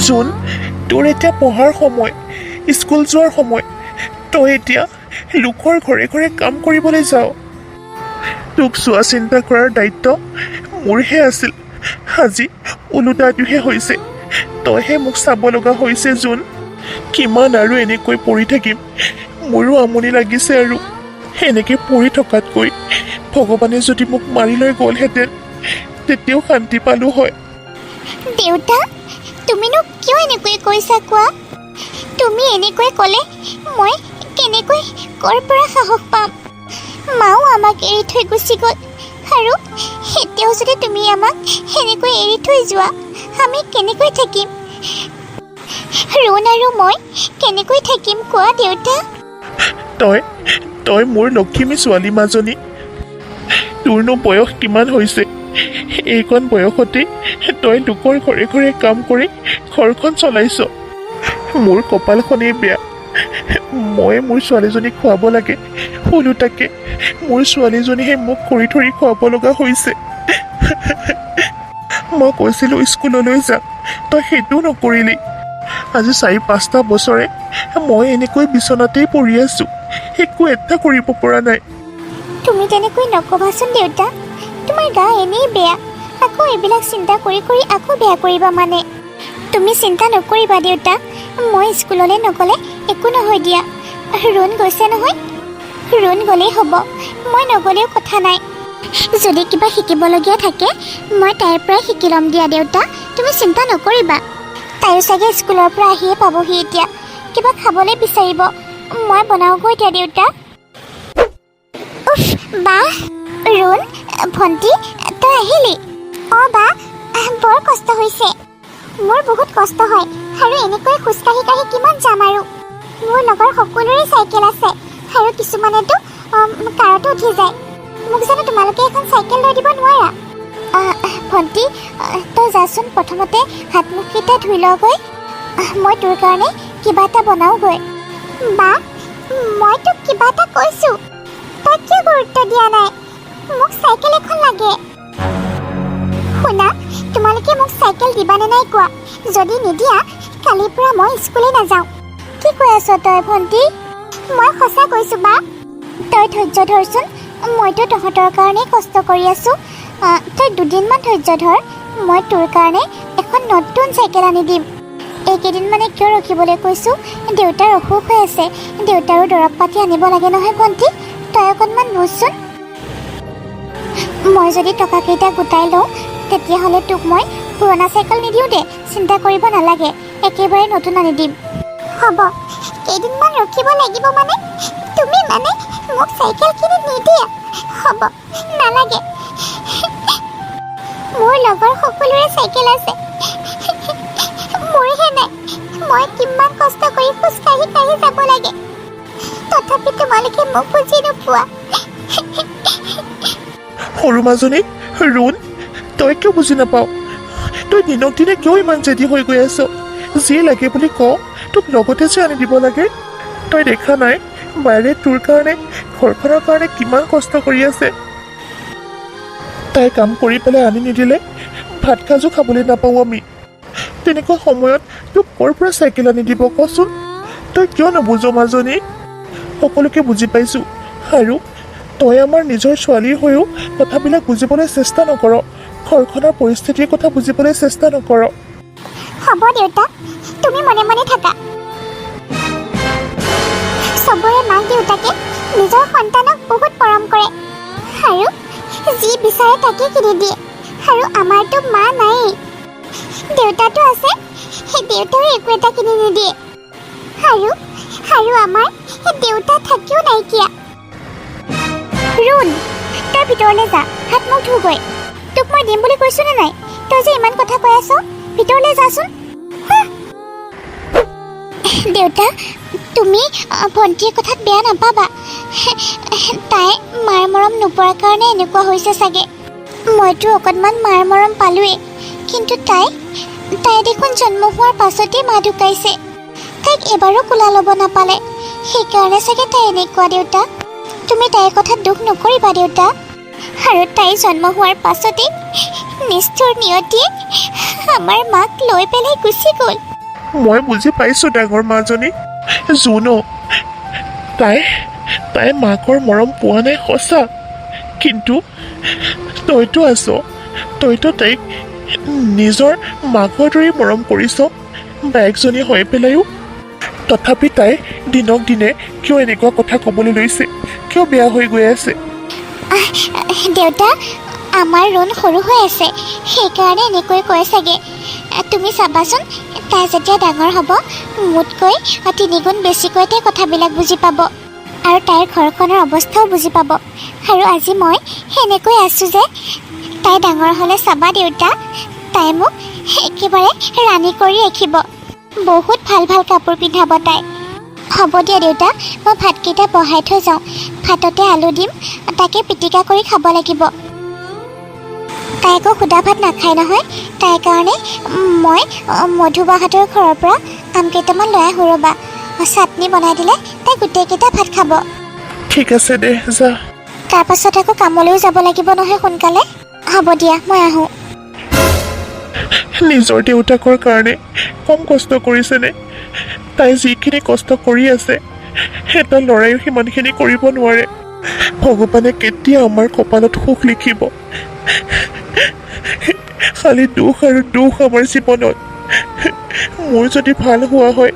জোন, তোৰ এতিয়া পঢ়াৰ সময়, স্কুল যোৱাৰ সময়। তই এতিয়া লোকৰ ঘৰে ঘৰে কাম কৰিবলৈ যাওঁ। তোক চোৱা চিন্তা কৰাৰ দায়িত্ব মোৰহে আছিল। আজি ওলোটাটোহে হৈছে, তইহে মোক চাব লগা হৈছে। জোন, কিমান আৰু এনেকৈ পঢ়ি থাকিম? মোৰো আমনি লাগিছে আৰু এনেকৈ পঢ়ি থকাতকৈ ভগৱানে যদি মোক মাৰি লৈ গ'লহেঁতেন তেতিয়াও শান্তি পালোঁ হয়। দেউতা, তুমিনো কিয় এনেকৈ কৈছা কোৱা? তুমি এনেকৈ ক'লে মই কেনেকৈ ক'ৰ পৰা সাহস পাম? মাও আমাক এৰি থৈ গুচি গ'ল, আৰু এতিয়াও যদি তুমি আমাক সেনেকৈ এৰি থৈ যোৱা, আমি কেনেকৈ থাকিম? ৰুণ আৰু মই কেনেকৈ থাকিম কোৱা দেউতা? তই মোৰ লক্ষ্মী ছোৱালী মাজনী। তোৰনো বয়স কিমান হৈছে? এইকণ বয়সতেই তই লোকৰ ঘৰে ঘৰে কাম কৰি ঘৰখন চলাইছ। মোৰ কপালখনেই বেয়া। মই মোৰ ছোৱালীজনীক খুৱাব লাগে, ওলোটাকে মোৰ ছোৱালীজনীহে মোক খৰি ধৰি খুৱাব লগা হৈছে। মই কৈছিলোঁ স্কুললৈ যাম, তই সেইটোও নকৰিলি। আজি 4-5টা বছৰে মই এনেকৈ বিচনাতেই পৰি আছোঁ, একো এটা কৰিব পৰা নাই। তুমি তেনেকৈ নকবাচোন দেউতা, তোমাৰ গা এনেই বেয়া, আকৌ এইবিলাক চিন্তা কৰি কৰি আকৌ বেয়া কৰিবা মানে। তুমি চিন্তা নকৰিবা দেউতা, মই স্কুললৈ নগ'লে একো নহয় দিয়া। ৰুণ গৈছে নহয়, ৰুণ গ'লেই হ'ব, মই নগ'লেও কথা নাই। যদি কিবা শিকিবলগীয়া থাকে মই তাইৰ পৰাই শিকি ল'ম দিয়া দেউতা, তুমি চিন্তা নকৰিবা। তাইও চাগে স্কুলৰ পৰা আহিয়ে পাবহি এতিয়া, কিবা খাবলৈ বিচাৰিব, মই বনাওঁগৈ এতিয়া দেউতা। উফ বা, ৰুণ, ভণ্টি তই আহিলি? অঁ বা, বৰ কষ্ট হৈছে। মোৰ বহুত কষ্ট হয়, আৰু এনেকৈ খোজকাঢ়ি কাঢ়ি কিমান যাম আৰু। মোৰ লগৰ সকলোৰে চাইকেল আছে, আৰু কিছুমানেতো কাৰতো উঠি যায়। মোক জানো তোমালোকে এখন চাইকেল লৈ দিব নোৱাৰা? ভণ্টি, তই যাচোন, প্ৰথমতে হাত মুখকেইটা ধুই লগৈ, মই তোৰ কাৰণে কিবা এটা বনাওঁগৈ। বা, মই তোক কিবা এটা কৈছোঁ, তই কিয় গুৰুত্ব দিয়া নাই? মোক চাইকেল এখন লাগে। শুনা, তোমালোকে মোক চাইকেল দিবানে নাই কোৱা? যদি নিদিয়া, কালিৰ পৰা মই স্কুলে নাযাওঁ। কি কৈ আছ তই ভণ্টি? মই সঁচা কৈছোঁ বা। তই ধৈৰ্য ধৰচোন, মইতো তহঁতৰ কাৰণেই কষ্ট কৰি আছোঁ। তই দুদিনমান ধৈৰ্য ধৰ, মই তোৰ কাৰণে এখন নতুন চাইকেল আনি দিম। এইকেইদিন মানে কিয় ৰখিবলৈ কৈছোঁ, দেউতাৰ অসুখ হৈ আছে, দেউতাৰো দৰৱ পাতি আনিব লাগে নহয় ভণ্টি, তই অকণমান বুজচোন। মই যদি টকাকেইটা গোটাই লওঁ তেতিয়াহ'লে তোক মই পুৰণা চাইকেল নিদিওঁ দে, চিন্তা কৰিব নালাগে, একেবাৰে নতুন আনি দিম। হ'ব, কেইদিনমান ৰখিব লাগিব মানে? তুমি মানে মোক চাইকেল কিনি নিদিয়া? হ'ব, নালাগে। মোৰ লগৰ সকলোৰে চাইকেল আছে, মোৰহে নাই। মই কিমান কষ্ট কৰি খোজকাঢ়ি কাঢ়ি যাব লাগে, তথাপি তোমালোকে মোক বুজি নোপোৱা। সৰু মাজনী, ৰুণ, তই কিয় বুজি নাপাওঁ? তই দিনক দিনে কিয় ইমান জেদি হৈ গৈ আছ? যি লাগে বুলি কওঁ, তোক লগতে যে আনি দিব লাগে। তই দেখা নাই মায়েৰে তোৰ কাৰণে, ঘৰখনৰ কাৰণে কিমান কষ্ট কৰি আছে? তাই কাম কৰি পেলাই আনি নিদিলে ভাত সাজো খাবলৈ নাপাওঁ আমি। তেনেকুৱা সময়ত তোক ক'ৰ পৰা চাইকেল আনি দিব কচোন? তই কিয় নুবুজ মাজনী? সকলোকে বুজি পাইছোঁ, আৰু তই আমাৰ নিজৰ ছোৱালীৰ হৈও কথাবিলাক বুজিবলৈ চেষ্টা নকৰ, ঘৰখনৰ পৰিস্থিতিৰ কথা বুজিবলৈ চেষ্টা নকৰ। হ'ব দেউতা, তুমি মনে মনে থাকা। চবৰে মাক দেউতাকে নিজৰ সন্তানক বহুত মৰম কৰে, আৰু যি বিচাৰে তাকে কিনি দিয়ে। আৰু আমাৰতো মা নায়েই, দেউতাটো আছে, সেই দেউতাও একো এটা কিনি নিদিয়ে। আৰু আমাৰ দেউতা থাকিও নাইকিয়া। ৰুণ, তই ভিতৰলৈ যা, হাত মুখ ধুগৈ। তোক মই দিম বুলি কৈছোঁ নে নাই? তই যে ইমান কথা কৈ আছ, ভিতৰলৈ যাচোন। দেউতা, তুমি ভণ্টিৰ কথাত বেয়া নাপাবা, তাই মাৰ মৰম নোপোৱাৰ কাৰণে এনেকুৱা হৈছে চাগে। মইতো অকণমান মাৰ মৰম পালোৱেই, কিন্তু তাই দেখোন জন্ম হোৱাৰ পাছতেই মা ঢুকাইছে। তাইক এবাৰো কোলা ল'ব নাপালে, সেইকাৰণে চাগে তাই এনেকুৱা। দেউতা, তুমি তাইৰ কথাত দুখ নকৰিবা দেউতা, আৰু তাই জন্ম হোৱাৰ পাছতেই নিষ্ঠুৰ নিয়তিয়ে আমাৰ মাক লৈ পেলাই গুচি গ'ল। মই বুজি পাইছোঁ ডাঙৰ মাজনী। জুনো, তাই মাকৰ মৰম পোৱা নাই সঁচা, কিন্তু তইতো আছ, তইতো তাইক নিজৰ মাকৰ দৰেই মৰম কৰিছ, বায়েকজনী হৈ পেলাইও। তথাপি তাই দিনক দিনে কিয় এনেকুৱা কথা ক'বলৈ লৈছে, কিয় বেয়া হৈ গৈ আছে? দেউতা, আমাৰ ৰুণ সৰু হৈ আছে, সেইকাৰণে এনেকৈ কয় চাগে। তুমি চাবাচোন, তাই যেতিয়া ডাঙৰ হ'ব মোতকৈ 3 গুণ বেছিকৈ তাই কথাবিলাক বুজি পাব আৰু তাইৰ ঘৰখনৰ অৱস্থাও বুজি পাব। আৰু আজি মই সেনেকৈ আছোঁ যে তাই ডাঙৰ হ'লে চাবা দেউতা, তাই মোক একেবাৰে ৰাণী কৰি ৰাখিব। বহুত ভাল ভাল কাপোৰ পিন্ধাব তাই। হ'ব দিয়া দেউতা, মই ভাতকেইটা বহাই থৈ যাওঁ। ভাততে আলু দিম, তাকে পিটিকা কৰি খাব লাগিব। তাই আকৌ সুদা ভাত নাখায় নহয়, তাইৰ কাৰণে মই মধুবাহঁতৰ ঘৰৰ পৰা আম কেইটামান লৈ আহোঁ ৰ'বা। চাটনি বনাই দিলে তাই গোটেইকেইটা ভাত খাব। ঠিক আছে দে, যা। তাৰপাছত আকৌ কামলৈও যাব লাগিব নহয় সোনকালে। হ'ব দিয়া, মই আহোঁ। নিজৰ দেউতাকৰ কাৰণে কম কষ্ট কৰিছেনে? তাই যিখিনি কষ্ট কৰি আছে এটা ল'ৰাইও সিমানখিনি কৰিব নোৱাৰে। ভগৱানে কেতিয়া আমাৰ কপালত সুখ লিখিব? খালি দুখ আৰু দুখ আমাৰ জীৱনত। মোৰ যদি ভাল হোৱা হয়,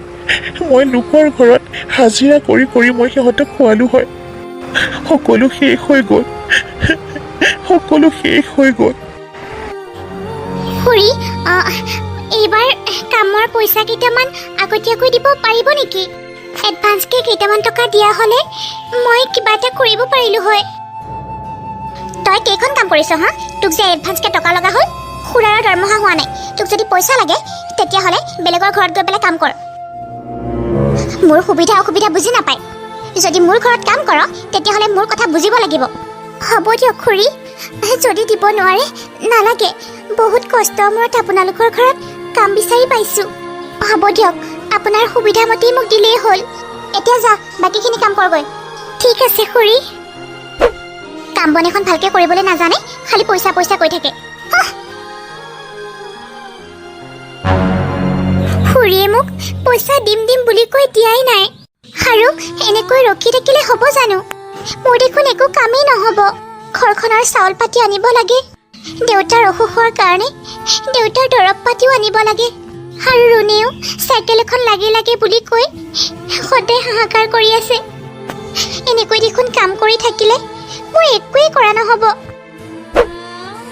মই লোকৰ ঘৰত হাজিৰা কৰি কৰি মই সিহঁতক খোৱালো হয়। সকলো শেষ হৈ গ'ল, সকলো শেষ হৈ গ'ল। খুৰী, এইবাৰ কামৰ পইচা কেইটামান আগতীয়াকৈ দিব পাৰিব নেকি? এডভান্সকৈ কেইটামান টকা দিয়া হ'লে মই কিবা এটা কৰিব পাৰিলোঁ হয়। তই কেইখন কাম কৰিছ হা? তোক যে এডভান্সকৈ টকা লগা হ'ল, খুৰাৰ দৰমহা হোৱা নাই। তোক যদি পইচা লাগে তেতিয়াহ'লে বেলেগৰ ঘৰত গৈ পেলাই কাম কৰ। মোৰ সুবিধা অসুবিধা বুজি নাপায়। যদি মোৰ ঘৰত কাম কৰ তেতিয়াহ'লে মোৰ কথা বুজিব লাগিব। হ'ব দিয়ক খুৰী, যদি দিব নোৱাৰে নালাগে। বহুত কষ্টৰ মূৰত আপোনালোকৰ ঘৰত কাম বিচাৰি পাইছোঁ। হ'ব দিয়ক, আপোনাৰ সুবিধা মতেই মোক দিলেই হ'ল। এতিয়া যা, বাকীখিনি কাম কৰগৈ। ঠিক আছে খুৰী। কাম বন এখন ভালকৈ কৰিবলৈ নাজানে, খালি পইচা পইচা কৈ থাকে। খুৰীয়ে মোক পইচা দিম দিম বুলি কৈ দিয়াই নাই, আৰু এনেকৈ ৰখি থাকিলে হ'ব জানো? মোৰ দেখোন একো কামেই নহ'ব। ঘৰখনৰ চাউল পাতি আনিব লাগে, দেউতাৰ অসুখৰ কাৰণে দেউতাৰ দৰৱ পাতিও আনিব লাগে, আৰু ৰুণেও চাইকেল এখন লাগে লাগে বুলি কৈ সদায় হাহাকাৰ কৰি আছে। এনেকৈ দেখোন কাম কৰি থাকিলে মোৰ একোৱেই কৰা নহ'ব।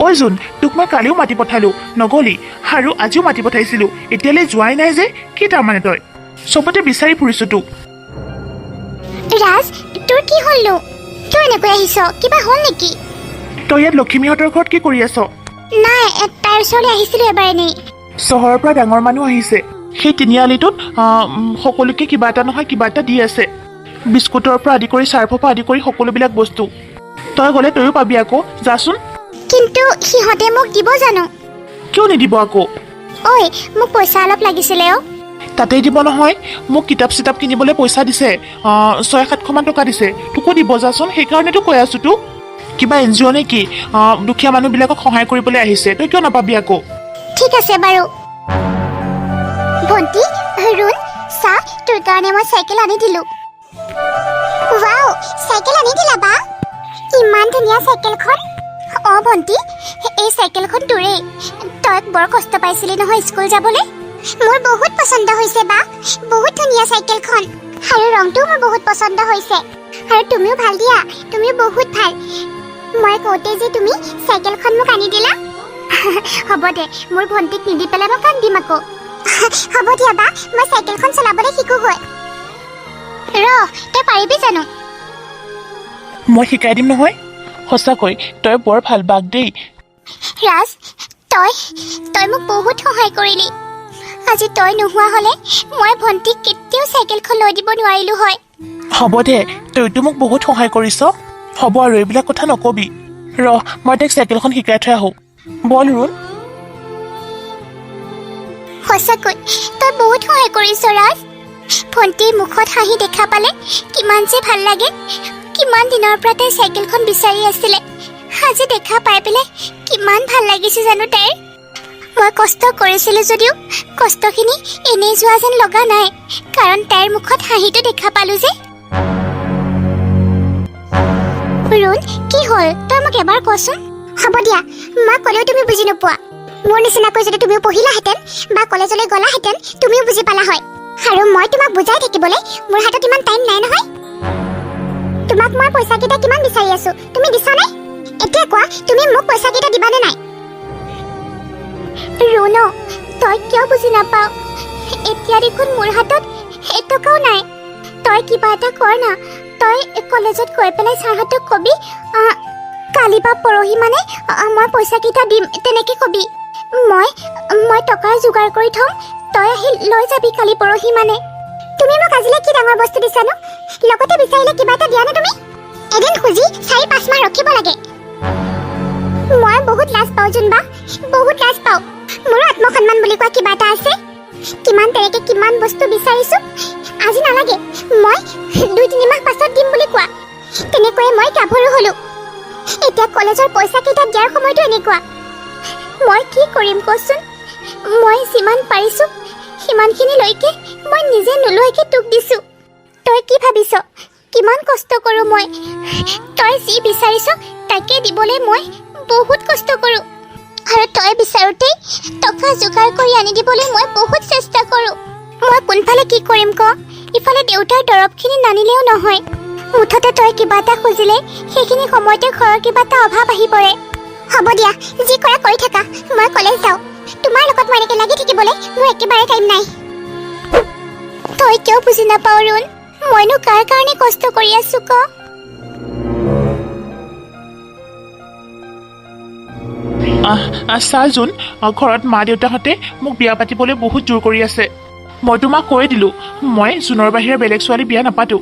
ঐ জোন, তোক মই কালিও মাতি পঠালো, নগলি, আৰু আজিও মাতি পঠাইছিলো, এতিয়ালৈ যোৱাই নাই যে। কি তাৰমানে তই? চবতে বিচাৰি ফুৰিছো তোক। ৰাজ, তোৰ কি হ'লনো? তই এনেকৈ আহিছ, কিবা হ'ল নেকি? তই ইয়াত লখিমীহঁতৰ ঘৰত কি কৰি আছ? নাই, তাইৰ ওচৰলৈ আহিছিলোঁ এবাৰ এনেই। চহৰৰ পৰা ডাঙৰ মানুহ আহিছে, সেই তিনিআলিটোত সকলোকে কিবা এটা নহয় কিবা এটা দি আছে। বিস্কুটৰ পৰা আদি কৰি চাৰ্ফৰ পৰা আদি কৰি সকলোবিলাক বস্তু। তই গ'লে তয়ো পাবি আকৌ, যাচোন। কিন্তু সিহঁতে মোক দিব জানো? কিয় নিদিব আকৌ? ঐ, মোক পইচা অলপ লাগিছিলে অ'। তাতেই দিব নহয়, মোক কিতাপ চিতাপ কিনিবলৈ পইচা দিছে, 600-700 মান টকা দিছে। তোকো দিব, যাচোন। সেইকাৰণেতো কৈ আছো তোক। কিবা NGO নে কি? দুখীয়া মানুহবিলাকক সহায় কৰিবলৈ আহিছে, তই কিয় নাপাবি আকৌ? ঠিক আছে বাৰু। ভণ্টি, ৰুণ, চা, তোৰ কাৰণে মই চাইকেল আনি দিলোঁ। ৱাও, চাইকেল আনি দিলা বা? ইমান ধুনীয়া চাইকেলখন। অঁ ভণ্টি, এই চাইকেলখন তোৰেই। তই বৰ কষ্ট পাইছিলি নহয় স্কুল যাবলৈ। মোৰ বহুত পচন্দ হৈছে বা, বহুত ধুনীয়া চাইকেলখন, আৰু ৰংটোও মোৰ বহুত পচন্দ হৈছে। আৰু তুমিও ভাল দিয়া, তুমিও বহুত ভাল। মই কওঁতে যে তুমি চাইকেলখন মোক আনি দিলা। হ'ব দে, মোৰ ভণ্টিক নিদি পেলাই মই কান্দিম আকৌ। হ'ব দিয়া বা, মই চাইকেলখন চলাবলৈ শিকোগৈ। তই পাৰিবি জানো? মই শিকাই দিম নহয়। সঁচাকৈ তই বৰ ভাল বাক দেই। ৰাজ, তই মোক বহুত সহায় কৰিলি। আজি তই নোহোৱা হ'লে মই ভণ্টিক কেতিয়াও চাইকেলখন লৈ দিব নোৱাৰিলোঁ হয়। হ'ব দে, তইতো মোক বহুত সহায় কৰিছ। হ'ব আৰু এইবিলাক কথা নকবি। মই তাইক চাইকেলখন শিকাই থৈ আহোঁ। বল ৰুণ। সঁচাকৈ তই বহুত সহায় কৰিছ ৰাজ। ভণ্টিৰ মুখত হাঁহি দেখা পালে কিমান যে ভাল লাগে। কিমান দিনৰ পৰা তাই চাইকেলখন বিচাৰি আছিলে, আজি দেখা পাই পেলাই কিমান ভাল লাগিছে জানো তাইৰ। মই কষ্ট কৰিছিলোঁ যদিও কষ্টখিনি এনেই যোৱা যেন লগা নাই, কাৰণ তাইৰ মুখত হাঁহিটো দেখা পালোঁ যে। ৰুণ, কি হ'ল তই মোক এবাৰ কচোন। হ'ব দিয়া, মই ক'লেও তুমি বুজি নোপোৱা। মোৰ নিচিনাকৈ যদি তুমিও পঢ়িলাহেঁতেন বা কলেজলৈ গ'লাহেঁতেন তুমিও বুজি পালা হয়। আৰু মই তোমাক বুজাই থাকিবলৈ মোৰ হাতত ইমান টাইম নাই নহয়। তোমাক মই পইচাকেইটা কিমান বিচাৰি আছো, তুমি দিছা নাই? এতিয়া কোৱা, তুমি মোক পইচাকেইটা দিবানে নাই? ৰুণ, তই কিয় বুজি নাপাৱ? এতিয়া দেখোন মোৰ হাতত এটকাও নাই। তই কিবা এটা কৰ না। তই কলেজত গৈ পেলাই ছাৰহঁতক কবি কালি বা পৰহি মানে মই পইচাকেইটা দিম, তেনেকে কবি। মই টকাৰ যোগাৰ কৰি থ'ম, তই আহি লৈ যাবি কালি পৰহি মানে। তুমি মোক আজিলৈ কি ডাঙৰ বস্তু দিছানো? লগতে বিচাৰিলে কিবা এটা দিয়া নে তুমি? এদিন খুজি 4-5 মাহ ৰখিব লাগে। মই বহুত লাজ পাওঁ জোনবা, বহুত লাজ পাওঁ। মোৰো আত্মসন্মান বুলি কোৱা কিবা এটা আছে। কিমান তেনেকে কিমান বস্তু বিচাৰিছো, আজি নালাগে, মই 2-3 মাহ পাছত দিম বুলি কোৱা। তেনেকৈয়ে মই গাভৰু হলো। এতিয়া কলেজৰ পইচাকেইটা দিয়াৰ সময়টো এনেকুৱা। মই কি কৰিম কচোন? মই যিমান পাৰিছো সিমানখিনিলৈকে মই নিজে নোলোৱাকে তোক দিছো। তই কি ভাবিছ কিমান কষ্ট কৰোঁ মই? তই যি বিচাৰিছ তাকে দিবলৈ মই বহুত কষ্ট কৰোঁ। আৰু তই বিচাৰোঁতেই টকা যোগাৰ কৰি আনি দিবলৈ মই বহুত চেষ্টা কৰোঁ। মই কোনফালে কি কৰিম ক? ইফালে দেউতাৰ দৰৱখিনি নানিলেও নহয়। মুঠতে তই কিবা এটা খুজিলে সেইখিনি সময়তে ঘৰৰ কিবা এটা অভাৱ আহি পৰে। হ'ব দিয়া, যি কৰা কৰি থাকা, মই কলেজ যাওঁ। তোমাৰ লগত মই এনেকৈ লাগি থাকিবলৈ মোৰ একেবাৰে টাইম নাই। তই কিয় বুজি নাপাৱ ৰুণ? মইনো কাৰ কাৰণে কষ্ট কৰি আছো ক? চাৰ জোন, ঘৰত মা দেউতাহঁতে মোক বিয়া পাতিবলৈ বহুত জোৰ কৰি আছে। মইতো মাক কৈ দিলোঁ মই জোনৰ বাহিৰে বেলেগ ছোৱালী বিয়া নাপাতো।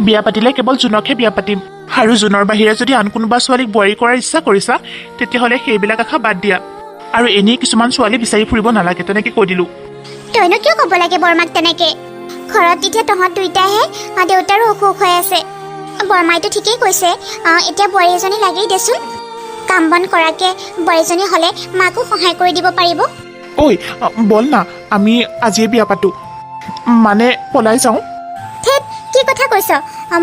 বিয়া পাতিলে কেৱল জোনকহে বিয়া পাতিম। আৰু জোনৰ বাহিৰে যদি আন কোনোবা ছোৱালীক বোৱাৰী কৰাৰ ইচ্ছা কৰিছা তেতিয়াহ'লে সেইবিলাক আশা বাদ দিয়া। আৰু এনেই কিছুমান ছোৱালী বিচাৰি ফুৰিব নালাগে, তেনেকে কৈ দিলোঁ। তইনো কিয় ক'ব লাগে বৰমাক তেনেকে? ঘৰত এতিয়া তহঁত দুইটাহে, দেউতাৰো অসুখ হৈ আছে। বৰমাইতো ঠিকেই কৈছে, এতিয়া বোৱাৰী এজনী লাগেই দেচোন। কাম বন কৰাকে বোৱাৰীজনী হ'লে মাকো সহায় কৰি দিব পাৰিব। ঐ বল না, আমি আজিয়ে বিয়া পাতো, মানে পলাই যাওঁ। থেত, কি কথা কৈছ?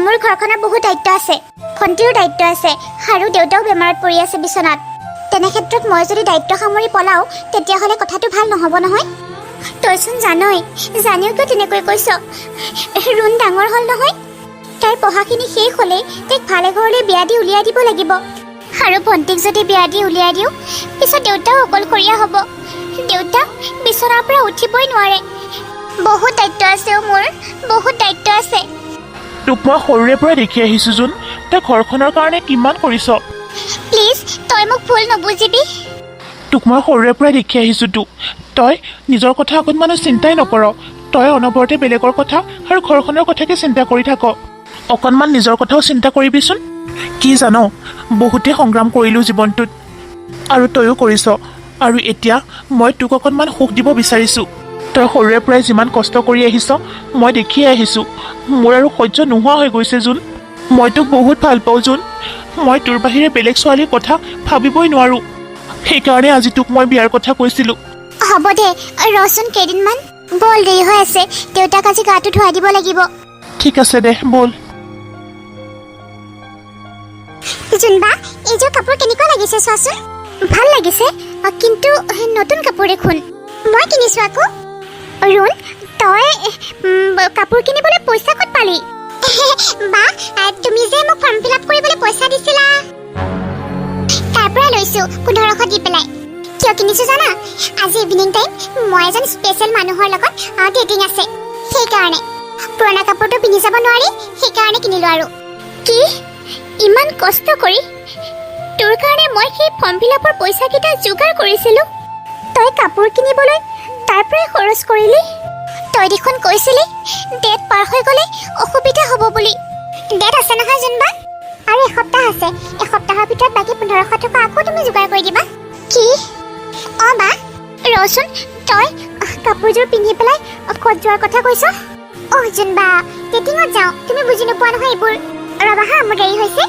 মোৰ ঘৰখনৰ বহুত দায়িত্ব আছে, ভণ্টিৰো দায়িত্ব আছে, আৰু দেউতাও বেমাৰত পৰি আছে বিচনাত। তেনে ক্ষেত্ৰত মই যদি দায়িত্ব সামৰি পলাওঁ তেতিয়াহ'লে কথাটো ভাল নহ'ব নহয়। তইচোন জানই, জানিও কিয় তেনেকৈ কৈছ? ৰুণ ডাঙৰ হ'ল নহয়, তাইৰ পঢ়াখিনি শেষ হ'লেই তাইক ভালে ঘৰলৈ বিয়া দি উলিয়াই দিব লাগিব। আৰু ভণ্টিক যদি বিয়া দি উলিয়াই দিওঁ পিছত দেউতাও অকলশৰীয়া হ'ব। দেউতা বিচনাৰ পৰা উঠিবই নোৱাৰে। বহুত দায়িত্ব আছে মোৰ, বহুত দায়িত্ব আছে। তোক মই সৰুৰে পৰা দেখি আহিছোঁ জোন, তই ঘৰখনৰ কাৰণে কিমান কৰিছ। প্লিজ তই মোক ভুল নুবুজিবি। তোক মই সৰুৰে পৰা দেখি আহিছোঁ তোক, তই নিজৰ কথা অকণমানো চিন্তাই নকৰ। তই অনবৰতে বেলেগৰ কথা আৰু ঘৰখনৰ কথাকে চিন্তা কৰি থাক। অকণমান নিজৰ কথাও চিন্তা কৰিবিচোন। কি জান, বহুতেই সংগ্ৰাম কৰিলোঁ জীৱনটোত, আৰু তয়ো কৰিছ। আৰু এতিয়া মই তোক অকণমান সুখ দিব বিচাৰিছোঁ। তই সৰুৰে পৰাই যিমান কষ্ট কৰি আহিছ মই দেখিয়ে আহিছোঁ। মোৰ আৰু সহ্য নোহোৱা হৈ গৈছে জোন। মই তোক বহুত ভাল পাওঁ জোন। মই তোৰ বাহিৰে বেলেগ ছোৱালীৰ কথা ভাবিবই নোৱাৰোঁ। সেইকাৰণে আজি তোক মই বিয়াৰ কথা কৈছিলোঁ। হ'ব দে, ৰচোন কেইদিনমান, বল দেৰি হৈ আছে। দেউতাক আজি গাটো ধুৱাই দিব লাগিব। ঠিক আছে দে, বল। জোনবা, এইযোৰ কাপোৰ কেনেকুৱা লাগিছে চোৱাচোন। ভাল লাগিছে, কিন্তু নতুন কাপোৰ দেখোন। মই কিনিছো আকৌ। ৰুণ, তই কাপোৰ কিনিবলৈ পইচা ক'ত পালি? বা, তুমি যে মোক ফৰ্ম ফিল আপ কৰিবলৈ পইচা দিছিলা, তাৰ পৰা লৈছো 1500 দি পেলাই। কিয় কিনিছো জানা? আজি ইভিনিং টাইম মই এজন স্পেচিয়েল মানুহৰ লগত ডেটিং আছে, সেইকাৰণে। পুৰণা কাপোৰটো পিন্ধি যাব নোৱাৰি, সেইকাৰণে কিনিলো। আৰু কি ইমান কষ্ট কৰি তোৰ কাৰণে মই সেই ফৰ্ম ফিল আপৰ পইচাকেইটা যোগাৰ কৰিছিলোঁ, তই কাপোৰ কিনিবলৈ তাৰ পৰাই খৰচ কৰিলি। তই দেখোন কৈছিলি ডেট পাৰ হৈ গ'লে অসুবিধা হ'ব বুলি। ডেট আছে নহয় জোনবা, আৰু এসপ্তাহ আছে। এসপ্তাহৰ ভিতৰত বাকী 1500 টকা আকৌ তুমি যোগাৰ কৰি দিবা। কি? অঁ বা, ৰচোন, তই কাপোৰযোৰ পিন্ধি পেলাই ক'ত যোৱাৰ কথা কৈছ? অহ জোনবা, ডেটিঙত যাওঁ, তুমি বুজি নোপোৱা নহয় এইবোৰ। ৰ'বা হা, মোৰ দেৰি হৈছে।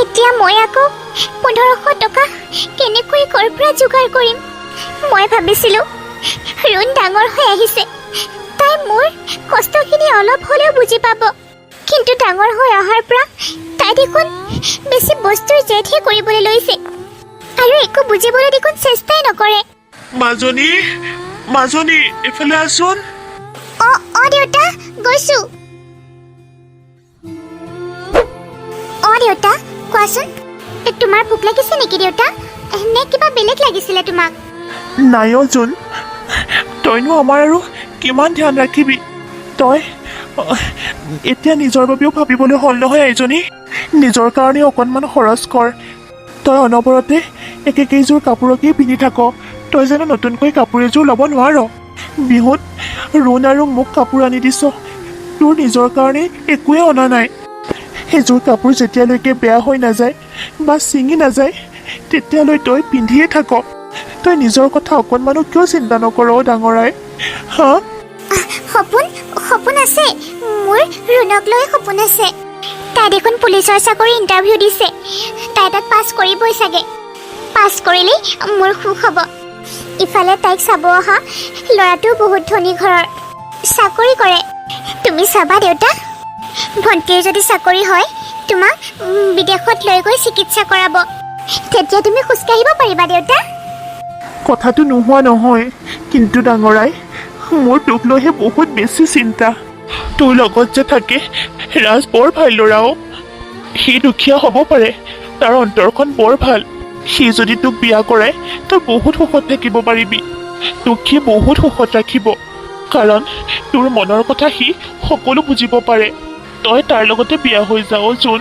এতিয়া মই আকৌ 1500 টকা কেনেকৈ ক'ৰ পৰা যোগাৰ কৰিম? মই ভাবিছিলোঁ ৰুণ ডাঙৰ হৈ আহিছে, তাই মোৰ কষ্টখিনি অলপ হ'লেও বুজি পাব। কিন্তু ডাঙৰ হৈ অহাৰ পৰা তাই দেখোন বেছি বস্তুৰ জেদহে কৰিবলৈ লৈছে আৰু একো বুজিবলৈ দেখোন চেষ্টাই নকৰে। মাজনী, মাজনী, এফালে আছোন। অ দেউতা, গৈছো। অ দেউতা, কোৱাচোন, তোমাৰ ভোক লাগিছে নেকি দেউতা? নে কিবা বেলেগ লাগিছিলে তোমাক? নাই অ' জোন, তইনো আমাৰ আৰু কিমান ধ্যান ৰাখিবি? তই এতিয়া নিজৰ বাবেও ভাবিবলৈ হ'ল নহয় এজনী। নিজৰ কাৰণে অকণমান খৰচ কৰ। তই অনবৰতে একেকেইযোৰ কাপোৰকেই পিন্ধি থাক। তই জানো নতুনকৈ কাপোৰ এযোৰ ল'ব নোৱাৰ? বিহুত ৰুণ আৰু মোক কাপোৰ আনি দিছ, তোৰ নিজৰ কাৰণে একোৱে অনা নাই। সেইযোৰ কাপোৰ যেতিয়ালৈকে বেয়া হৈ নাযায় বা ছিঙি নাযায় তেতিয়ালৈ তই পিন্ধিয়ে থাক। তই নিজৰ কথা অকণমানো কিয় চিন্তা নকৰ ডাঙৰাই? হা? সপোন আছে, মোৰ ৰুণক লৈ সপোন আছে। তাই দেখোন পুলিচৰ চাকৰি ইণ্টাৰভিউ দিছে, তাই তাত পাছ কৰিবই চাগে। পাছ কৰিলেই মোৰ সুখ হ'ব। ইফালে তাইক চাব অহা ল'ৰাটোও বহুত ধনী ঘৰৰ, চাকৰি কৰে। তুমি চাবা দেউতা, ভণ্টিৰ যদি চাকৰি হয় তোমাক বিদেশত লৈ গৈ চিকিৎসা কৰাব। তেতিয়া তুমি খোজকাঢ়িব পাৰিবা দেউতা। কথাটো নোহোৱা নহয়, কিন্তু ডাঙৰাই মোৰ তোক লৈহে বহুত বেছি চিন্তা। তোৰ লগত যে থাকে ৰাজ বৰ ভাল ল'ৰাও। সি দুখীয়া হ'ব পাৰে, তাৰ অন্তৰখন বৰ ভাল। সি যদি তোক বিয়া কৰায় তই বহুত সুখত থাকিব পাৰিবি। তোক সি বহুত সুখত ৰাখিব, কাৰণ তোৰ মনৰ কথা সি সকলো বুজিব পাৰে। তই তাৰ লগতে বিয়া হৈ যাও জোন।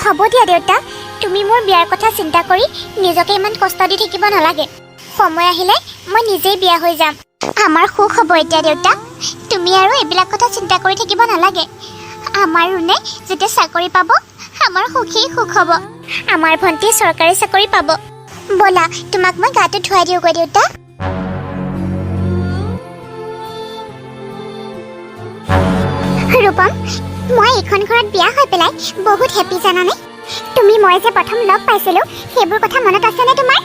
হ'ব দিয়া দেউতা, তুমি মোৰ বিয়াৰ কথা চিন্তা কৰি নিজকে ইমান কষ্ট দি থাকিব নালাগে। সময় আহিলে মই নিজেই বিয়া হৈ যাম। আমাৰ সুখ হ'ব এতিয়া দেউতা, তুমি আৰু এইবিলাক কথা চিন্তা কৰি থাকিব নালাগে। আমাৰ ৰুণে যেতিয়া চাকৰি পাব আমাৰ সুখেই সুখ হ'ব। আমাৰ ভণ্টিয়ে চৰকাৰী চাকৰি পাব। ব'লা তোমাক মই গাটো ধুৱাই দিওঁগৈ দেউতা। ৰূপম, মই এইখন ঘৰত বিয়া হৈ পেলাই বহুত হেপী জানানে? তুমি মই যে প্ৰথম লগ পাইছিলোঁ সেইবোৰ কথা মনত আছেনে তোমাৰ?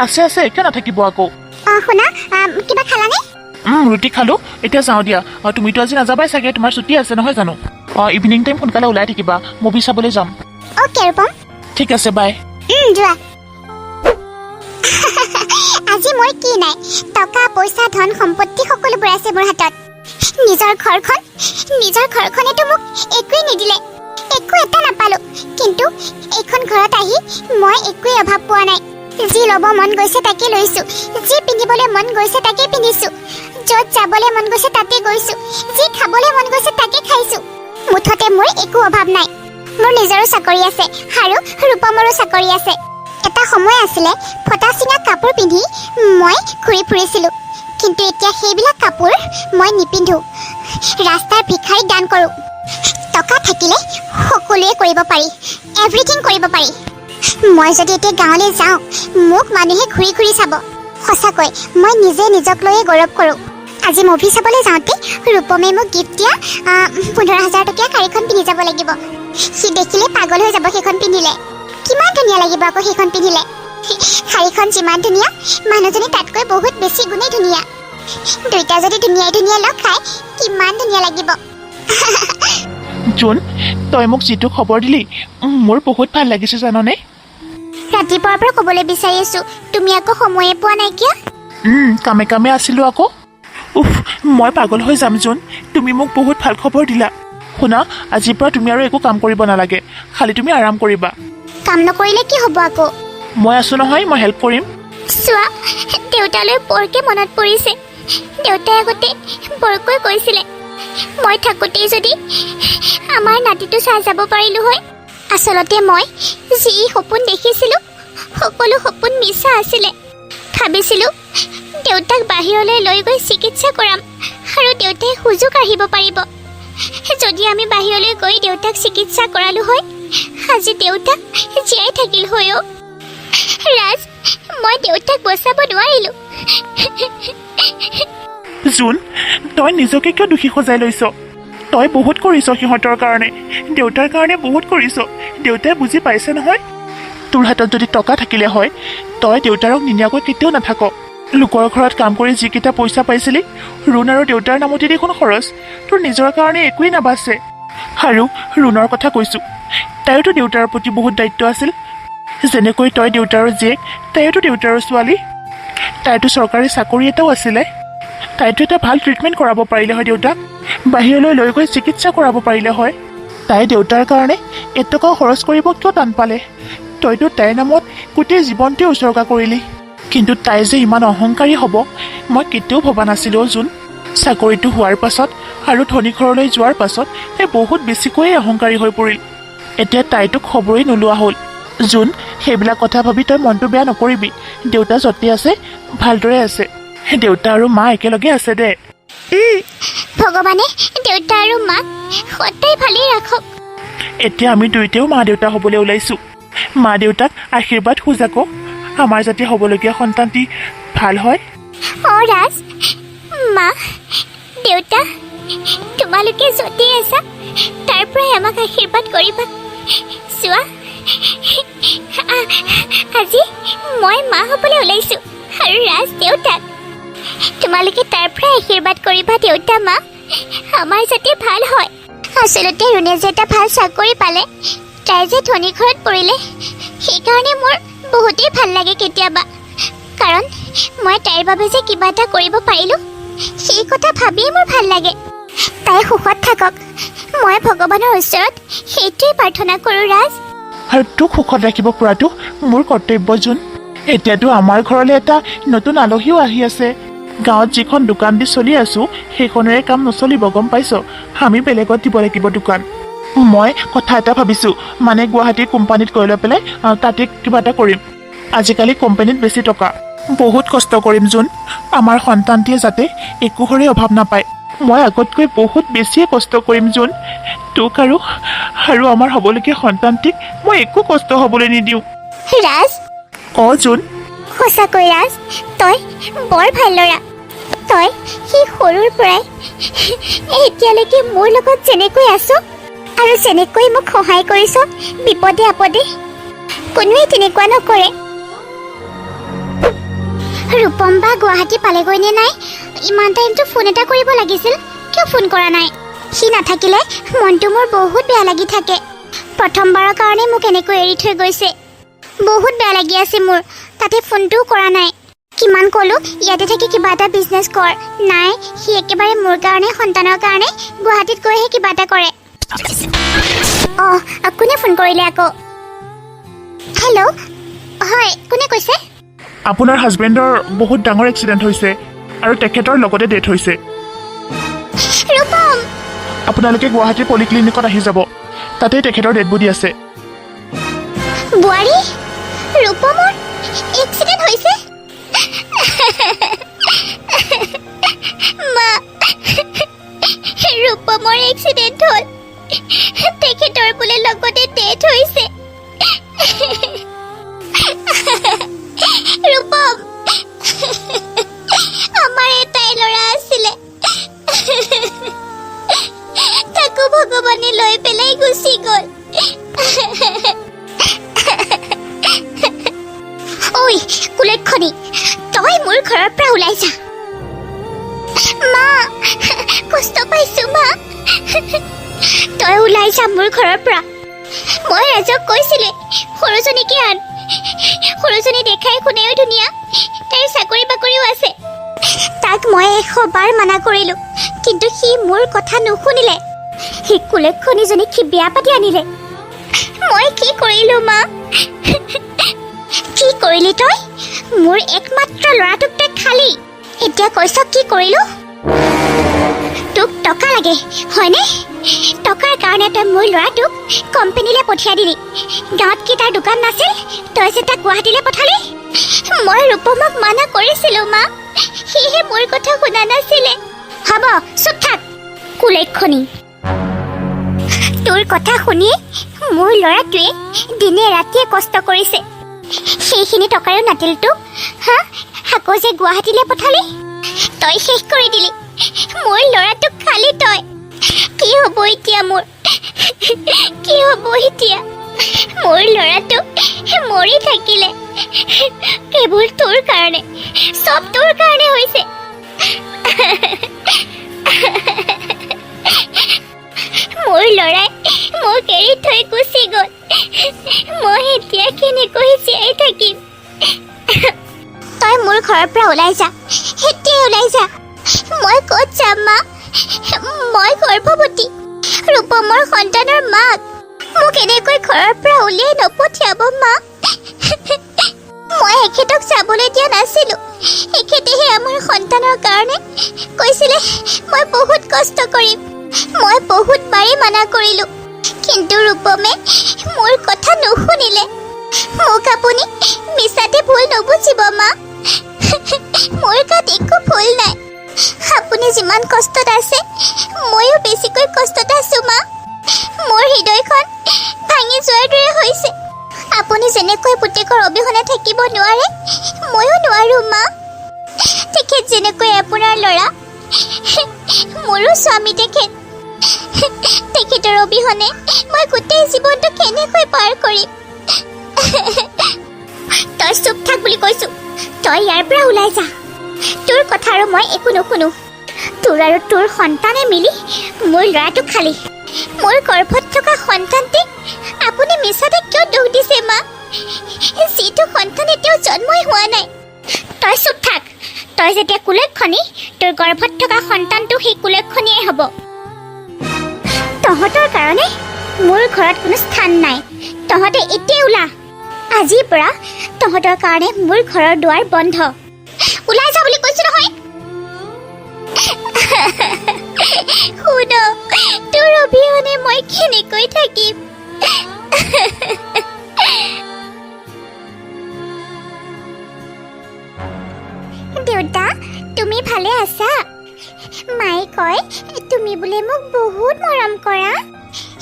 আছে আছে, কিয় নাথাকিব আকৌ। শুনা, কিবা খালানে? ৰুটি খালোঁ, এতিয়া যাওঁ দিয়া। তুমিতো আজি নাযাবাই চাগে, তোমাৰ ছুটি আছে নহয় জানো? ইভিনিং টাইম সোনকালে ওলাই থাকিবা, মুভি চাবলৈ যাম। অ'কে ৰূপম। ঠিক আছে, বাই। যোৱা। আজি মোৰ কি নাই, টকা পইচা ধন সম্পত্তি সকলোবোৰ আছে মোৰ হাতত। নিজৰ ঘৰখনেতো মোক একোৱেই নিদিলে, একো এটা নাপালোঁ। কিন্তু এইখন ঘৰত আহি মই একোৱেই অভাৱ পোৱা নাই। যি ল'ব মন গৈছে তাকে লৈছোঁ, যি পিন্ধিবলৈ মন গৈছে তাকে পিন্ধিছোঁ, য'ত যাবলৈ মন গৈছে তাতে গৈছোঁ, যি খাবলৈ মন গৈছে তাকে খাইছোঁ। মুঠতে মোৰ একো অভাৱ নাই। মোৰ নিজৰো চাকৰি আছে আৰু ৰূপমৰো চাকৰি আছে। এটা সময় আছিলে ফটা চিঙা কাপোৰ পিন্ধি মই ঘূৰি ফুৰিছিলোঁ, কিন্তু এতিয়া সেইবিলাক কাপোৰ মই নিপিন্ধোঁ। ৰাস্তাৰ ভিক্ষাৰীক দান কৰোঁ। টকা থাকিলে সকলোৱে কৰিব পাৰি, এভৰিথিং কৰিব পাৰি। মই যদি এতিয়া গাঁৱলৈ যাওঁ মোক মানুহে ঘূৰি ঘূৰি চাব। সঁচাকৈ মই নিজে নিজক লৈয়ে গৌৰৱ কৰোঁ। আজি মুভি চাবলৈ যাওঁতে ৰূপমে মোক গিফ্ট দিয়া 15,000 টকীয়া শাড়ীখন পিন্ধি যাব লাগিব। সি দেখিলে পাগল হৈ যাব সেইখন পিন্ধিলে। কিমান ধুনীয়া লাগিব আকৌ সেইখন পিন্ধিলে। শাড়ীখন যিমান ধুনীয়া, মানুহজনী তাতকৈ বহুত বেছি গুণেই ধুনীয়া। দুইটা যদি ধুনীয়াই ধুনীয়া লগ খায় কিমান ধুনীয়া লাগিব। জোন, তই মোক যিটো খবৰ দিলি মোৰ বহুত ভাল লাগিছে জাননে? ৰাতিপুৱাৰ পৰা ক'বলৈ বিচাৰি আছোঁ, তুমি আকৌ সময়ে পোৱা নাইকিয়া। কামে কামে আছিলোঁ আকৌ। মই পাগল হৈ যাম জোন, তুমি মোক বহুত ভাল খবৰ দিলা। শুনা, আজিৰ পৰা তুমি আৰু একো কাম কৰিব নালাগে, খালি তুমি আৰাম কৰিবা। কাম নকৰিলে কি হ'ব আকৌ? মই আছোঁ নহয়, মই হেল্প কৰিম। চোৱা, দেউতালৈ বৰকে মনত পৰিছে। দেউতাই আগতে বৰকৈ কৈছিলে মই থাকোঁতেই যদি আমাৰ নাতিটো চাই যাব পাৰিলোঁ হয়। আচলতে মই যি সপোন দেখিছিলোঁ সকলো সপোন মিছা আছিলে। ভাবিছিলোঁ দেউতাক বাহিৰলৈ লৈ গৈ চিকিৎসা কৰাম আৰু দেউতাই সুযোগ আহিব পাৰিব। যদি আমি বাহিৰলৈ গৈ দেউতাক চিকিৎসা কৰালোঁ হয় আজি দেউতা জীয়াই থাকিল হয়। ৰাজ, মই দেউতাক বচাব নোৱাৰিলোঁ। জোন, তই নিজকে কিয় দোষী সজাই লৈছ? তই বহুত কৰিছ সিহঁতৰ কাৰণে, দেউতাৰ কাৰণে বহুত কৰিছ। দেউতাই বুজি পাইছে নহয় তোৰ হাতত যদি টকা থাকিলে হয় তই দেউতাৰক নিনিয়াকৈ কেতিয়াও নাথাক লোকৰ ঘৰত কাম কৰি যিকেইটা পইচা পাইছিলি ৰুণ আৰু দেউতাৰ নামতে দেখোন খৰচ তোৰ নিজৰ কাৰণে একোৱেই নাবাচে আৰু ৰুণৰ কথা কৈছোঁ তাইতো দেউতাৰ প্ৰতি বহুত দায়িত্ব আছিল যেনেকৈ তই দেউতাৰৰ জীয়েক তাইতো দেউতাৰৰ ছোৱালী তাইতো চৰকাৰী চাকৰি এটাও আছিলে তাইতো এটা ভাল ট্ৰিটমেণ্ট কৰাব পাৰিলে হয় দেউতাক বাহিৰলৈ লৈ গৈ চিকিৎসা কৰাব পাৰিলে হয় তাই দেউতাৰ কাৰণে এটকাও খৰচ কৰিব কিয় টান পালে তইতো তাইৰ নামত গোটেই জীৱনটোৱে উচৰ্গা কৰিলি কিন্তু তাই যে ইমান অহংকাৰী হ'ব মই কেতিয়াও ভবা নাছিলোঁ জোন চাকৰিটো হোৱাৰ পাছত আৰু ধনী ঘৰলৈ যোৱাৰ পাছত তাই বহুত বেছিকৈয়ে অহংকাৰী হৈ পৰিল এতিয়া তাইতো খবৰেই নোলোৱা হ'ল জোন সেইবিলাক কথা ভাবি তই মনটো বেয়া নকৰিবি দেউতা য'তে আছে ভালদৰে আছে দেউতা আৰু মা একেলগে আছে দে ভগৱানে দেউতা আৰু মাক সদায় ভালেই ৰাখক এতিয়া আমি দুয়োটাও মা দেউতা হ'বলৈ ওলাইছোঁ মা দেউতাক আশীৰ্বাদ খোজ আকৌ আমাৰ যাতে হ'বলগীয়া সন্তানটি ভাল হয় ৰাজ মা দেউতা তোমালোকে য'তেই আছা তাৰ পৰাই আমাক আশীৰ্বাদ কৰিবা চোৱা আজি মই মা হ'বলৈ ওলাইছোঁ আৰু ৰাজ দেউতাক তোমালোকে তাৰ পৰাই আশীৰ্বাদ কৰিবা দেউতা মা আমাৰ যাতে ভাল হয় আচলতে ৰুণে যে এটা ভাল চাকৰি পালে তাই যে ধনী ঘৰত পৰিলে সেইকাৰণে মোৰ বহুতেই ভাল লাগে কেতিয়াবা কাৰণ মই তাইৰ বাবে যে কিবা এটা কৰিব পাৰিলোঁ সেই কথা ভাবিয়েই মোৰ ভাল লাগে তাই সুখত থাকক মই ভগৱানৰ ওচৰত সেইটোৱেই প্ৰাৰ্থনা কৰোঁ ৰাজ আৰু তোক সুখত ৰাখিব পৰাটো মোৰ কৰ্তব্য জোন এতিয়াতো আমাৰ ঘৰলৈ এটা নতুন আলহীও আহি আছে গাঁৱত যিখন দোকান দি চলি আছোঁ সেইখনেৰে কাম নচলিব গম পাইছ আমি বেলেগত দিব লাগিব দোকান মই কথা এটা ভাবিছোঁ মানে গুৱাহাটীৰ কোম্পানীত গৈ লৈ পেলাই তাতে কিবা এটা কৰিম আজিকালি কোম্পানীত বেছি টকা বহুত কষ্ট কৰিম জোন আমাৰ সন্তানটিয়ে যাতে একোৰে অভাৱ নাপায় মই আগতকৈ বহুত বেছিয়ে কষ্ট কৰিম জোন তোক আৰু আমাৰ হ'বলগীয়া সন্তানটিক মই একো কষ্ট হ'বলৈ নিদিওঁ ৰাজ জোন সঁচাকৈ ৰাজ তই বৰ ভাল ল'ৰা তই সেই সৰুৰ পৰাই এতিয়ালৈকে মোৰ লগত যেনেকৈ আছ আৰু যেনেকৈ মোক সহায় কৰিছ বিপদে আপদে কোনোৱে তেনেকুৱা নকৰে ৰূপম বা গুৱাহাটী পালেগৈ নে নাই ইমান টাইমটো ফোন এটা কৰিব লাগিছিল কিয় ফোন কৰা নাই সি নাথাকিলে মনটো মোৰ বহুত বেয়া লাগি থাকে প্ৰথমবাৰৰ কাৰণে মোক এনেকৈ এৰি থৈ গৈছে বহুত বেয়া লাগি আছে মোৰ তাতে ফোনটোও কৰা নাই কিমান ক'লো ইয়াতে থাকি কিবা এটা বিজনেছ কৰ নাই সি একেবাৰে মোৰ কাৰণে সন্তানৰ কাৰণে গুৱাহাটীত গৈহে কিবা এটা কৰে কোনে ফোন কৰিলে আকৌ হেল্ল' হয় কোনে কৈছে আপোনাৰ হাজবেণ্ডৰ বহুত ডাঙৰ এক্সিডেণ্ট হৈছে আৰু তেখেতৰ লগতে ডেথ হৈছে ৰূপম আপোনালোকে গুৱাহাটীৰ পলিক্লিনিকত আহি যাব তাতেই তেখেতৰ ডেড বডি আছে বোৱাৰী ৰূপমৰ এক্সিডেণ্ট হৈছে মা ৰূপমৰ এক্সিডেণ্ট হ'ল তেখেতৰ বোলে লগতে ডেথ হৈছে ৰূপম আমাৰ এটাই ল'ৰা আছিলে তাকো ভগৱানে লৈ পেলাই গুচি গ'ল ঐ কুলক্ষণী তই মোৰ ঘৰৰ পৰা ওলাই যা মা কষ্ট পাইছো মা তই ওলাই যা মোৰ ঘৰৰ পৰা মই ৰাজক কৈছিলে সৰুজনীকে আন সৰুজনী দেখাই শুনায়ো ধুনীয়া তাইৰ চাকৰি বাকৰিও আছে তাক মই 100 বাৰ মানা কৰিলো কিন্তু সি মোৰ কথা নুশুনিলে সি কুলক্ষণীজনীক সি বিয়া পাতি আনিলে মই কি কৰিলো মা কি কৰিলি তই মোৰ একমাত্ৰ ল'ৰাটোক তই খালি এতিয়া কৈছ কি কৰিলো তোক টকা লাগে হয়নে টকাৰ কাৰণে তই মোৰ ল'ৰাটোক কোম্পানীলৈ পঠিয়াই দিলি গাঁৱত কি তাৰ দোকান নাছিল তই যে তাক গুৱাহাটীলৈ পঠালি মই ৰূপমক মানা কৰিছিলো মা সিহে মোৰ কথা শুনা নাছিলে হ'ব চুপ থাক কুলক্ষণী তোৰ কথা শুনি মোৰ ল'ৰাটোৱে দিনে ৰাতিয়ে কষ্ট কৰিছে সেইখিনি টকাৰো নাছিল তোক আকৌ যে গুৱাহাটীলৈ পঠালি তই শেষ কৰি দিলি মোৰ ল'ৰাটোক খালি তই কি হ'ব এতিয়া মোৰ কি হ'ব এতিয়া মোৰ ল'ৰাটো মৰি থাকিলে কেৱল তোৰ কাৰণে, চব তোৰ কাৰণে হৈছে। মোৰ ল'ৰাই মোক এৰি থৈ গুচি গ'ল। মই এতিয়া কেনেকৈ জীয়াই থাকিম? তই মোৰ ঘৰৰ পৰা ওলাই যা, এতিয়া ওলাই যা। মই ক'ত যাম মা? মই গৰ্ভৱতী, ৰূপমৰ সন্তানৰ মাক। মোক এনেকৈ ঘৰৰ পৰা উলিয়াই নপঠিয়াব মা। মই এখেতক যাবলৈ দিয়া নাছিলো। এখেতেহে আমাৰ সন্তানৰ কাৰণে কৈছিলে মই বহুত কষ্ট কৰিম। মই বহুত বাৰে মানা কৰিলো, কিন্তু ৰূপমে মোৰ কথা নুশুনিলে। মোক আপুনি মিছাতে ভুল নুবুজিব মা। মোৰ গাত একো ভুল নাই। আপুনি যিমান কষ্টত আছে ময়ো বেছিকৈ কষ্টত আছো মা। মোৰ হৃদয়খন ভাঙি যোৱাৰ দৰে হৈছে। আপুনি যেনেকৈ পুতেকৰ অবিহনে থাকিব নোৱাৰে, ময়ো নোৱাৰো মা। তেখেত যেনেকৈ আপোনাৰ ল'ৰা, মোৰো স্বামী তেখেত। তেখেতৰ অবিহনে মই গোটেই জীৱনটো কেনেকৈ পাৰ কৰিম? তই চুপ থাক বুলি কৈছো। তই ইয়াৰ পৰা ওলাই যা। তোৰ কথা আৰু মই একো নুশুনো। তোৰ আৰু তোৰ সন্তানে মিলি মোৰ ল'ৰাটোক খালি। মোৰ গৰ্ভত থকা সন্তানটিক আপুনি মিছাতে কিয় দুখ দিছে মা? যিটো সন্তান এতিয়াও জন্মই হোৱা নাই। তই চুপ থাক। তই যেতিয়া কুলক্ষণী, তোৰ গৰ্ভত থকা সন্তানটো সেই কুলক্ষণীয়ে হ'ব। তহঁতৰ কাৰণে মোৰ ঘৰত কোনো স্থান নাই। তহঁতে এতিয়া ওলা। আজিৰ পৰা তহঁতৰ কাৰণে মোৰ ঘৰৰ দুৱাৰ বন্ধ। ওলাই যা বুলি কৈছো নহয়। শুন, তোৰ অবিহনে মই কেনেকৈ থাকিম? দেউতা, তুমি ভালে আছা? মায়ে কয় তুমি বোলে মোক বহুত মৰম কৰা।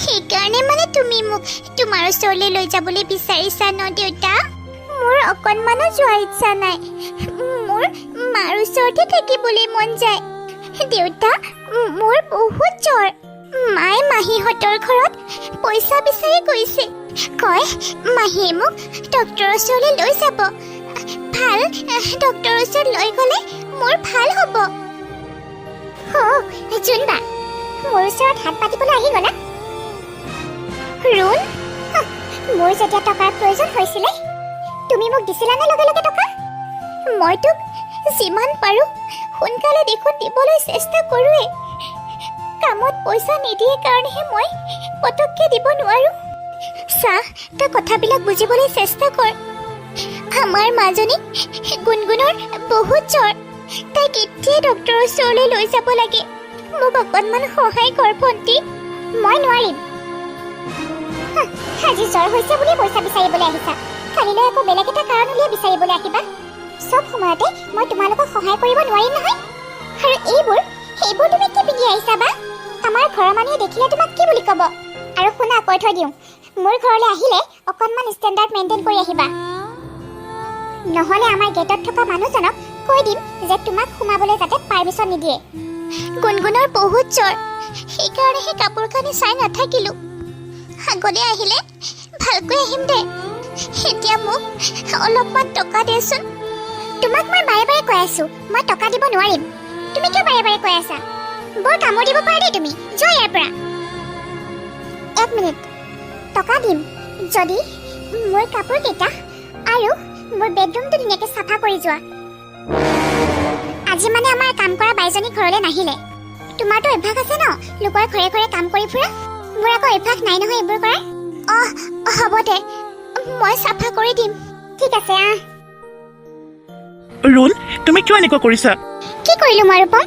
সেইকাৰণে মানে তুমি মোক তোমাৰ ওচৰলৈ লৈ যাবলৈ বিচাৰিছা ন দেউতা? মোৰ অকণমানো যোৱাৰ ইচ্ছা নাই। মোৰ মাৰ ওচৰতে থাকিবলৈ মন যায়। দেউতা, মোৰ বহুত জ্বৰ। মায়ে মাহীহঁতৰ ঘৰত পইচা বিচাৰি গৈছে। কয় মাহীয়ে মোক ডক্তৰৰ ওচৰলৈ লৈ যাব। ভাল ডক্তৰৰ ওচৰত লৈ গ'লে মোৰ ভাল হ'ব। জোনবা, মোৰ ওচৰত হাত পাতিবলৈ আহি গ'লা? ৰুণ, মোৰ যেতিয়া টকাৰ প্ৰয়োজন হৈছিলে তুমি মোক দিছিলানে লগে লগে টকা? মই তোক যিমান পাৰোঁ সোনকালে দেখোন দিবলৈ চেষ্টা কৰোঁৱেই। কামত পইচা নিদিয়ে কাৰণেহে মই পটককৈ দিব নোৱাৰোঁ। চা, তই কথাবিলাক বুজিবলৈ চেষ্টা কৰ। আমাৰ মাজনী গুণগুণৰ বহুত জ্বৰ। তাইক এতিয়াই ডক্তৰৰ ওচৰলৈ লৈ যাব লাগে। মোক অকণমান সহায় কৰ ভণ্টি। মই নোৱাৰিম। আজি জ্বৰ হৈছে বুলি পইচা বিচাৰিবলৈ আহিছা, কালিলৈ আকৌ বেলেগ এটা কাৰণ উলিয়াই বিচাৰিবলৈ আহিবা। চব সময়তে মই তোমালোকক সহায় কৰিব নোৱাৰিম নহয়। আৰু সেইবোৰ তুমি কি পিন্ধি আহিছা বা? আমাৰ ঘৰৰ মানুহে দেখিলে তোমাক কি বুলি ক'ব? আৰু শুনা, কৈ থৈ দিওঁ, মোৰ ঘৰলৈ আহিলে অকণমান ষ্টেণ্ডাৰ্ড মেইনটেইন কৰি আহিবা। নহ'লে আমাৰ গেটত থকা মানুহজনক কৈ দিম যে তোমাক সোমাবলৈ যাতে পাৰ্মিশ্যন নিদিয়ে। গুণগুণৰ বহুত জ্বৰ, সেইকাৰণেহে কাপোৰ কানি চাই নাথাকিলোঁ। আগতে আহিলে ভালকৈ আহিম দে। এতিয়া মোক অলপমান টকা দেচোন। তোমাক মই বাৰে বাৰে কৈ আছোঁ মই টকা দিব নোৱাৰিম। তুমি কিয় বাৰে বাৰে কৈ আছা? বৰ কামোৰ দিব পাৰা দেই তুমি। যোৱা ইয়াৰ পৰা। 1 মিনিট, টকা দিম যদি মোৰ কাপোৰকেইটা আৰু মোৰ বেডৰুমটো ধুনীয়াকৈ চাফা কৰি যোৱা। আজি মানে আমাৰ কাম কৰা বাইজনী ঘৰলৈ নাহিলে। তোমাৰতো অভ্যাস আছে ন লোকৰ ঘৰে ঘৰে কাম কৰি ফুৰা। মোৰ আকৌ অভ্যাস নাই নহয় এইবোৰ কৰা। হ'ব দে, মই চাফা কৰি দিম। ঠিক আছে, ৰুণ, তুমি কিয় এনেকুৱা কৰিছা? কি কৰিলোঁ মই ৰূপম?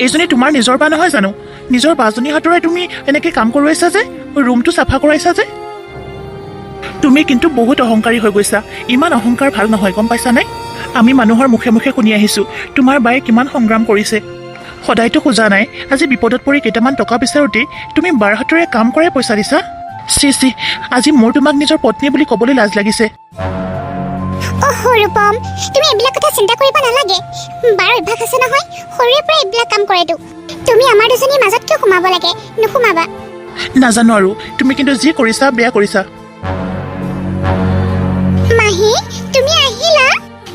এইজনী তোমাৰ নিজৰ বা নহয় জানো? নিজৰ বাজনীৰ হাতৰে তুমি এনেকৈ কাম কৰোৱাইছা যে, ৰুমটো চাফা কৰাইছা যে। তুমি কিন্তু বহুত অহংকাৰী হৈ গৈছা। ইমান অহংকাৰ ভাল নহয়, গম পাইছানে? আমি মানুহৰ মুখে মুখে শুনি আহিছোঁ তোমাৰ বায়ে কিমান সংগ্ৰাম কৰিছে। সদায়তো খোজা নাই, আজি বিপদত পৰি কেইটামান টকা বিচাৰোঁতেই তুমি বাৰ হাতেৰে কাম কৰাই পইচা দিছা। চি, আজি মোৰ তোমাক নিজৰ পত্নী বুলি ক'বলৈ লাজ লাগিছে। ৰূপম, তুমি এইবিলাক কথা চিন্তা কৰিব নালাগে। বাৰ অভ্যাস আছে নহয়, সৰুৰে পৰা এইবিলাক কাম কৰেতো। তুমি আমাৰ দুজনীৰ মাজত কিয় সোমাব লাগে? নোসোমাবা। নাজানো আৰু, তুমি কিন্তু যি কৰিছা বেয়া কৰিছা। মাহী তুমি আহিলা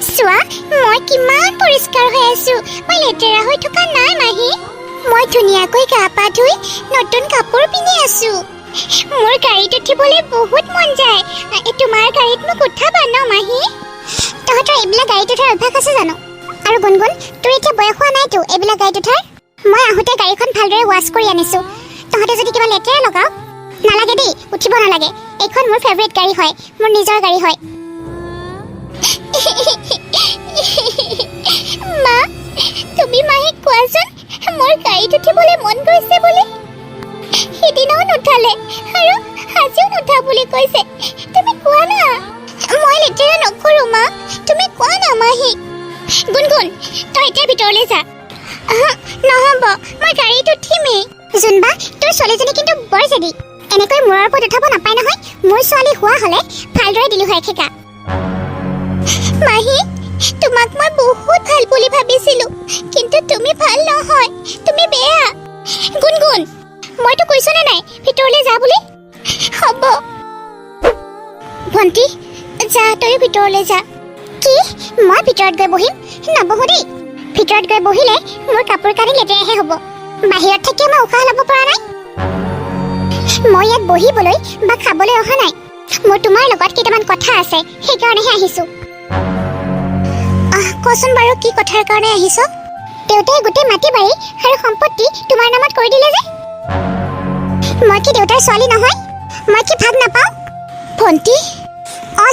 চোৱা মই কিমান পৰিষ্কাৰ হৈ আছো মই লেতেৰা হৈ থকা নাই মাহী মই ধুনীয়াকৈ গা পা ধুই নতুন কাপোৰ পিন্ধি আছো মোৰ গাড়ীত উঠিবলৈ বহুত মন যায় তোমাৰ গাড়ীত মোক উঠাবা ন মাহী তহঁতৰ এইবিলাক গাড়ীত উঠাৰ অভ্যাস আছে জানো আৰু গুণগুণ তোৰ এতিয়া বয়স হোৱা নাইতো এইবিলাক গাড়ীত উঠাৰ মই আহোঁতে গাড়ীখন ভালদৰে ৱাছ কৰি আনিছো তহঁতে যদি কিবা লেতেৰা লগাও নালাগে দেই উঠিব নালাগে এইখন মোৰ ফেভৰেট গাড়ী হয় মোৰ নিজৰ গাড়ী হয় মা তুমি মাহীক কোৱাচোন মোৰ গাড়ীত উঠিবলৈ মন গৈছে বুলি সিদিনাও নুঠালে আৰু আজিও নুঠা বুলি কৈছে তুমি কোৱা না মই লেতেৰা নকৰো মা তুমি কোৱা না মাহী গুণগুণ তই এতিয়া ভিতৰলৈ যা নহ'ব মই গাড়ীত উঠিমেই জোনবা তোৰ ছোৱালীজনী কিন্তু বৰ জেদি এনেকৈ মূৰৰ ওপৰত উঠাব নাপায় নহয় মোৰ ছোৱালী হোৱা হ'লে ভালদৰে দিলো হয় খেকা মাহী তোমাক মই বহুত ভাল বুলি ভাবিছিলো কিন্তু তুমি ভাল নহয় তুমি বেয়া গুণগুণ মইতো কৈছো নে নাই ভিতৰলৈ যা বুলি হ'ব ভণ্টি যা তই ভিতৰলৈ যা কি মই ভিতৰত গৈ বহিম নবহো দেই ভিতৰত গৈ বহিলে মোৰ কাপোৰ কানি লেতেৰাহে হ'ব বাহিৰত থাকি মই উশাহ ল'ব পৰা নাই মই ইয়াত বহিবলৈ বা খাবলৈ অহা নাই মোৰ তোমাৰ লগত কেইটামান কথা আছে সেইকাৰণেহে আহিছো কচোন বাৰু কি কথাৰ কাৰণে আহিছ দেউতাই গোটেই মাটি বাৰী আৰু সম্পত্তি তোমাৰ নামত কৰি দিলে যে মই কি দেউতাৰ ছোৱালী নহয় মই কি ভাগ নাপাওঁ ভণ্টি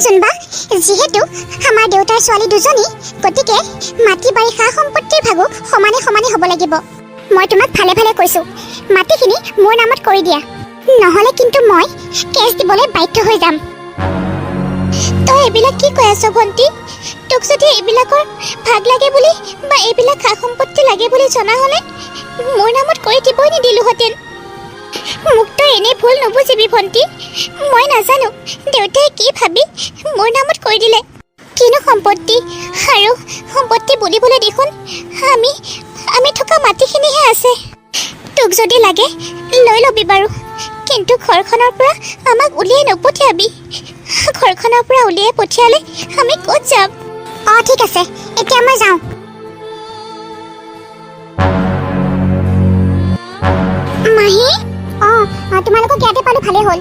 জোনবা যিহেতু আমাৰ দেউতাৰ ছোৱালী দুজনী গতিকে মাটি বাৰী সা সম্পত্তিৰ ভাগো সমানে সমানে হ'ব লাগিব মই তোমাক ভালে ভালে কৈছো মাটিখিনি মোৰ নামত কৰি দিয়া নহ'লে কিন্তু মই কেছ দিবলৈ বাধ্য হৈ যাম তই এইবিলাক কি কৈ আছ ভণ্টি তোক যদি এইবিলাকৰ ভাগ লাগে বুলি বা এইবিলাক সা সম্পত্তি লাগে বুলি জনা হ'লে মোৰ নামত কৰি দিবই নিদিলোহেঁতেন মোক তই এনেই ভুল নুবুজিবি ভণ্টি মই নাজানো দেউতাই কি ভাবি মোৰ নামত কৰি দিলে কিনো সম্পত্তি আৰু সম্পত্তি বুলিবলৈ দেখোন আমি থকা মাটিখিনিহে আছে তোক যদি লাগে লৈ ল'বি বাৰু কিন্তু ঘৰখনৰ পৰা আমাক উলিয়াই নপঠিয়াবি ঘৰখনৰ পৰা উলিয়াই পঠিয়ালে আমি ক'ত যাম ঠিক আছে এতিয়া মই যাওঁ মাহী তোমালোকক ইয়াতে পালো ভালে হ'ল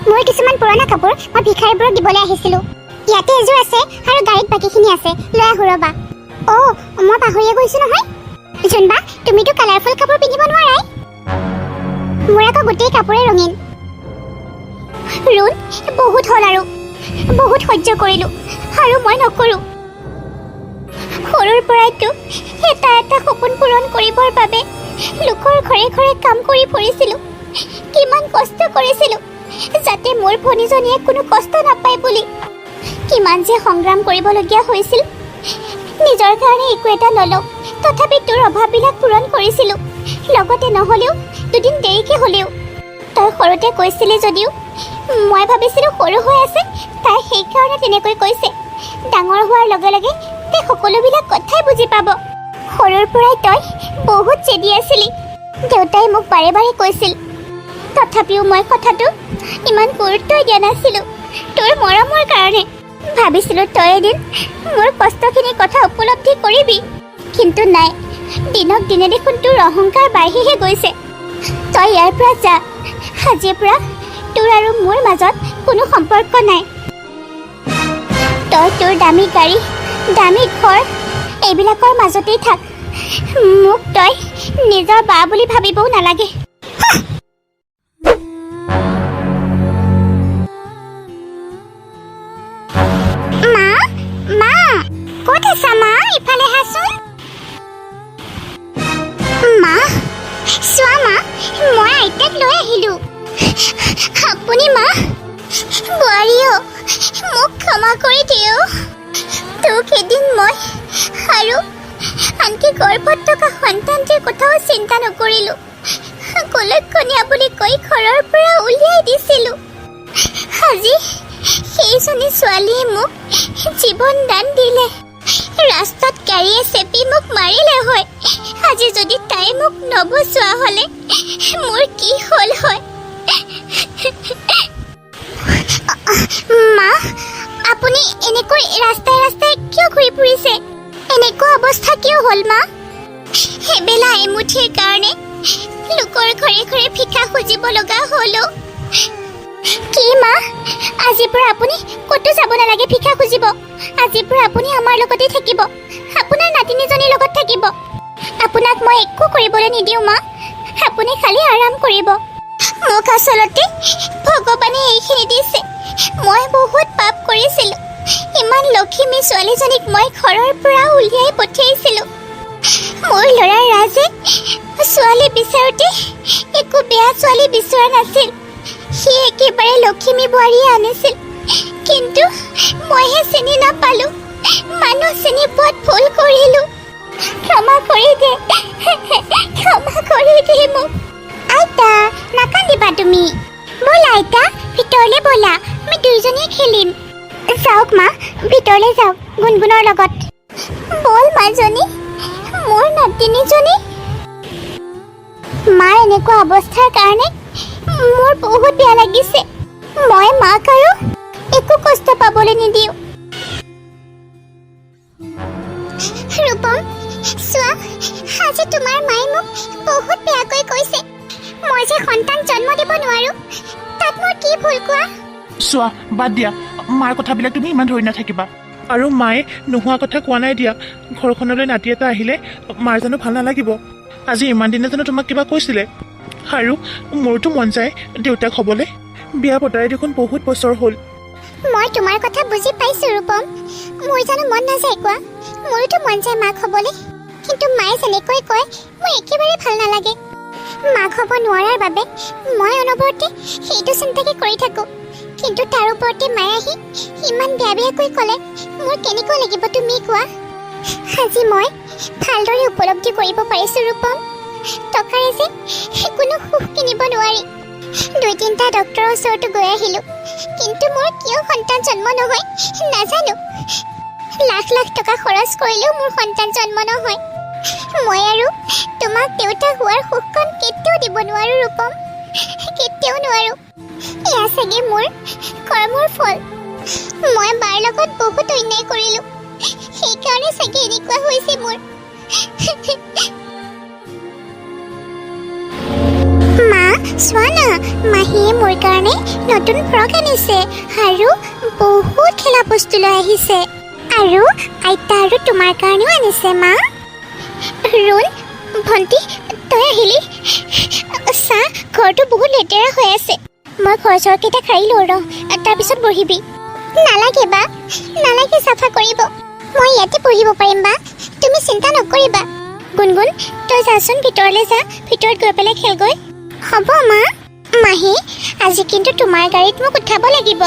মোৰ কিছুমান পুৰণা কাপোৰ মই ভিখাৰীবোৰক দিবলৈ আহিছিলোঁ ইয়াতে এযোৰ আছে আৰু গাড়ীত বাকীখিনি আছে লৈ আহোঁ ৰ'বা মই পাহৰিয়ে গৈছোঁ নহয় জোনবা তুমিতো কালাৰফুল কাপোৰ পিন্ধিব নোৱাৰাই মোৰ আকৌ গোটেই কাপোৰে ৰঙীন ৰুণ বহুত হ'ল আৰু বহুত সহ্য কৰিলোঁ আৰু মই নকৰোঁ সৰুৰ পৰাইতো এটা এটা সপোন পূৰণ কৰিবৰ বাবে লোকৰ ঘৰে ঘৰে কাম কৰি ফুৰিছিলোঁ কিমান কষ্ট কৰিছিলোঁ যাতে মোৰ ভনীজনীয়ে কোনো কষ্ট নাপায় বুলি কিমান যে সংগ্ৰাম কৰিবলগীয়া হৈছিল নিজৰ কাৰণে একো এটা নলওঁ তথাপি তোৰ অভাৱবিলাক পূৰণ কৰিছিলোঁ লগতে নহ'লেও দুদিন দেৰিকৈ হ'লেও তই সৰুতে কৈছিলি যদিও মই ভাবিছিলোঁ সৰু হৈ আছে তাই সেইকাৰণে তেনেকৈ কৈছে ডাঙৰ হোৱাৰ লগে লগে তাই সকলোবিলাক কথাই বুজি পাব সৰুৰ পৰাই তই বহুত জেদি আছিলি দেউতাই মোক বাৰে বাৰে কৈছিল তথাপিও মই কথাটো ইমান গুৰুত্বই দিয়া নাছিলোঁ তোৰ মৰমৰ কাৰণে ভাবিছিলোঁ তই এদিন মোৰ কষ্টখিনিৰ কথা উপলব্ধি কৰিবি কিন্তু নাই দিনক দিনে দেখোন তোৰ অহংকাৰ বাঢ়িহে গৈছে তই ইয়াৰ পৰা যা আজিৰ পৰা তোৰ আৰু মোৰ মাজত কোনো সম্পৰ্ক নাই তই তোৰ দামী গাড়ী দামী ঘৰ এইবিলাকৰ মাজতেই থাক মোক তই নিজৰ বা বুলি ভাবিবও নালাগে মা ক'ত আছা মা ইফালে আহাচোন মা চোৱা মা মই আইতাক লৈ আহিলোঁ আপুনি মা বোৱাৰীও মোক ক্ষমা কৰি দিওঁ তোক এদিন মই আৰু আনকি গৰ্ভত থকা সন্তানটিৰ কথাও চিন্তা নকৰিলোঁ কলক্ষণীয়া বুলি কৈ ঘৰৰ পৰা উলিয়াই দিছিলোঁ আজি সেইজনী ছোৱালীয়ে মোক জীৱন দান দিলে ৰাস্তাত গাড়ীয়ে চেপি মোক মাৰিলে হয় আজি যদি তাই মোক নবচোৱা হ'লে মোৰ কি হ'ল হয় মা আপুনি এনেকৈ ৰাস্তাই ৰাস্তাই কিয় ঘূৰি ফুৰিছে? এনেকুৱা অৱস্থা কিয় হ'ল মা? এবেলা এমুঠিৰ কাৰণে লোকৰ ঘৰে ঘৰে ভিক্ষা খুজিব লগা হ'ল। কি মা, আজিৰ পৰা আপুনি ক'তো যাব নালাগে ভিক্ষা খুজিব। আজিৰ পৰা আপুনি আমাৰ লগতে থাকিব, আপোনাৰ নাতিনীজনীৰ লগত থাকিব। আপোনাক মই একো কৰিবলৈ নিদিওঁ মা, আপুনি খালি আৰাম কৰিব। মোক আচলতে ভগৱানে এইখিনি দিছে। মই বহুত পাপ কৰিছিলোঁ। ইমান লক্ষিমী ছোৱালীজনীক মই ঘৰৰ পৰা উলিয়াই পঠিয়াইছিলোঁ। মোৰ ল'ৰা ৰাজে ছোৱালী বিচাৰোঁতে একো বেয়া ছোৱালী বিচৰা নাছিল। সি একেবাৰে লক্ষিমী বোৱাৰীয়ে আনিছিল, কিন্তু মইহে চিনি নাপালোঁ। মানুহ চিনি পোৱাত ভুল কৰিলোঁ। ক্ষমা কৰি দে, ক্ষমা কৰি দে মোক। আইতা, নাকান্দিবা তুমি। ব'লা আইতা, ভিতৰলৈ ব'লা, আমি দুইজনীয়ে খেলিম। যাওক মা, ভিতৰলৈ যাওক গুণগুণৰ লগত। ব'ল মাজনী, মোৰ নাতিনীজনী। মাৰ এনেকুৱা অৱস্থাৰ কাৰণে মোৰ বহুত বেয়া লাগিছে। মই মাক আৰু একো কষ্ট পাবলৈ নিদিওঁ। ৰূপম, চোৱা, আজি তোমাৰ মায়ে মোক বহুত বেয়াকৈ কৈছে। মই যে সন্তান জন্ম দিব নোৱাৰো, তাত মোৰ কি ভুল কোৱা? চোৱা, বাদ দিয়া, মাৰ কথাবিলাক তুমি ইমান ধৰি নাথাকিবা। আৰু মায়ে নোহোৱা কথা কোৱা নাই দিয়া। ঘৰখনলৈ নাতি এটা আহিলে মাৰ জানো ভাল নালাগিব? আজি ইমান দিনে জানো তোমাক কিবা কৈছিলে? আৰু মোৰতো মন যায় দেউতাক হ'বলৈ। বিয়া পতাই দেখোন বহুত বছৰ হ'ল। মই তোমাৰ কথা বুজি পাইছো ৰূপম। মোৰ জানো মন নাযায় কোৱা? মোৰতো মন যায় মাক হ'বলৈ, কিন্তু মায়ে যেনেকৈ কয় মোৰ একেবাৰে ভাল নালাগে। মাক হ'ব নোৱাৰাৰ বাবে মই অনবৰতে সেইটো চিন্তাকে কৰি থাকোঁ, কিন্তু তাৰ ওপৰতে মায়ে আহি ইমান বেয়া বেয়াকৈ ক'লে মোৰ কেনেকুৱা লাগিব তুমি কোৱা? আজি মই ভালদৰে উপলব্ধি কৰিব পাৰিছোঁ ৰূপম, টকাৰে যে কোনো সুখ কিনিব নোৱাৰি। 2-3টা ডক্তৰৰ ওচৰতো গৈ আহিলোঁ, কিন্তু মোৰ কিয় সন্তান জন্ম নহয় নাজানো। লাখ লাখ টকা খৰচ কৰিলেও মোৰ সন্তান জন্ম নহয়। মই আৰু তোমাক দেউতা হোৱাৰ সুখখন কেতিয়াও দিব নোৱাৰোঁ ৰূপম, কেতিয়াও নোৱাৰোঁ। এয়া চাগে মোৰ কৰ্মৰ ফল। মই বাৰ লগত বহুত অন্যায় কৰিলোঁ, সেইকাৰণে চাগে এনেকুৱা হৈছে মোৰ। মা, চোৱা না, মাহীয়ে মোৰ কাৰণে নতুন ফ্ৰক আনিছে আৰু বহুত খেলা বস্তু লৈ আহিছে। আৰু আইতা আৰু তোমাৰ কাৰণেও আনিছে মা। ৰুণ, ভণ্টি, তই আহিলি? চা, ঘৰটো বহুত লেতেৰা হৈ আছে। মই ঘৰ চৰকেইটা সাৰি লওঁ ৰ, তাৰপিছত বহিবি। নালাগে বা, নালাগে চাফা কৰিব। মই ইয়াতে পঢ়িব পাৰিম বা, তুমি চিন্তা নকৰিবা। গুণগুণ, তই যাচোন ভিতৰলৈ যা, ভিতৰত গৈ পেলাই খেলগৈ। হ'ব মা। মাহী, আজি কিন্তু তোমাৰ গাড়ীত মোক উঠাব লাগিব।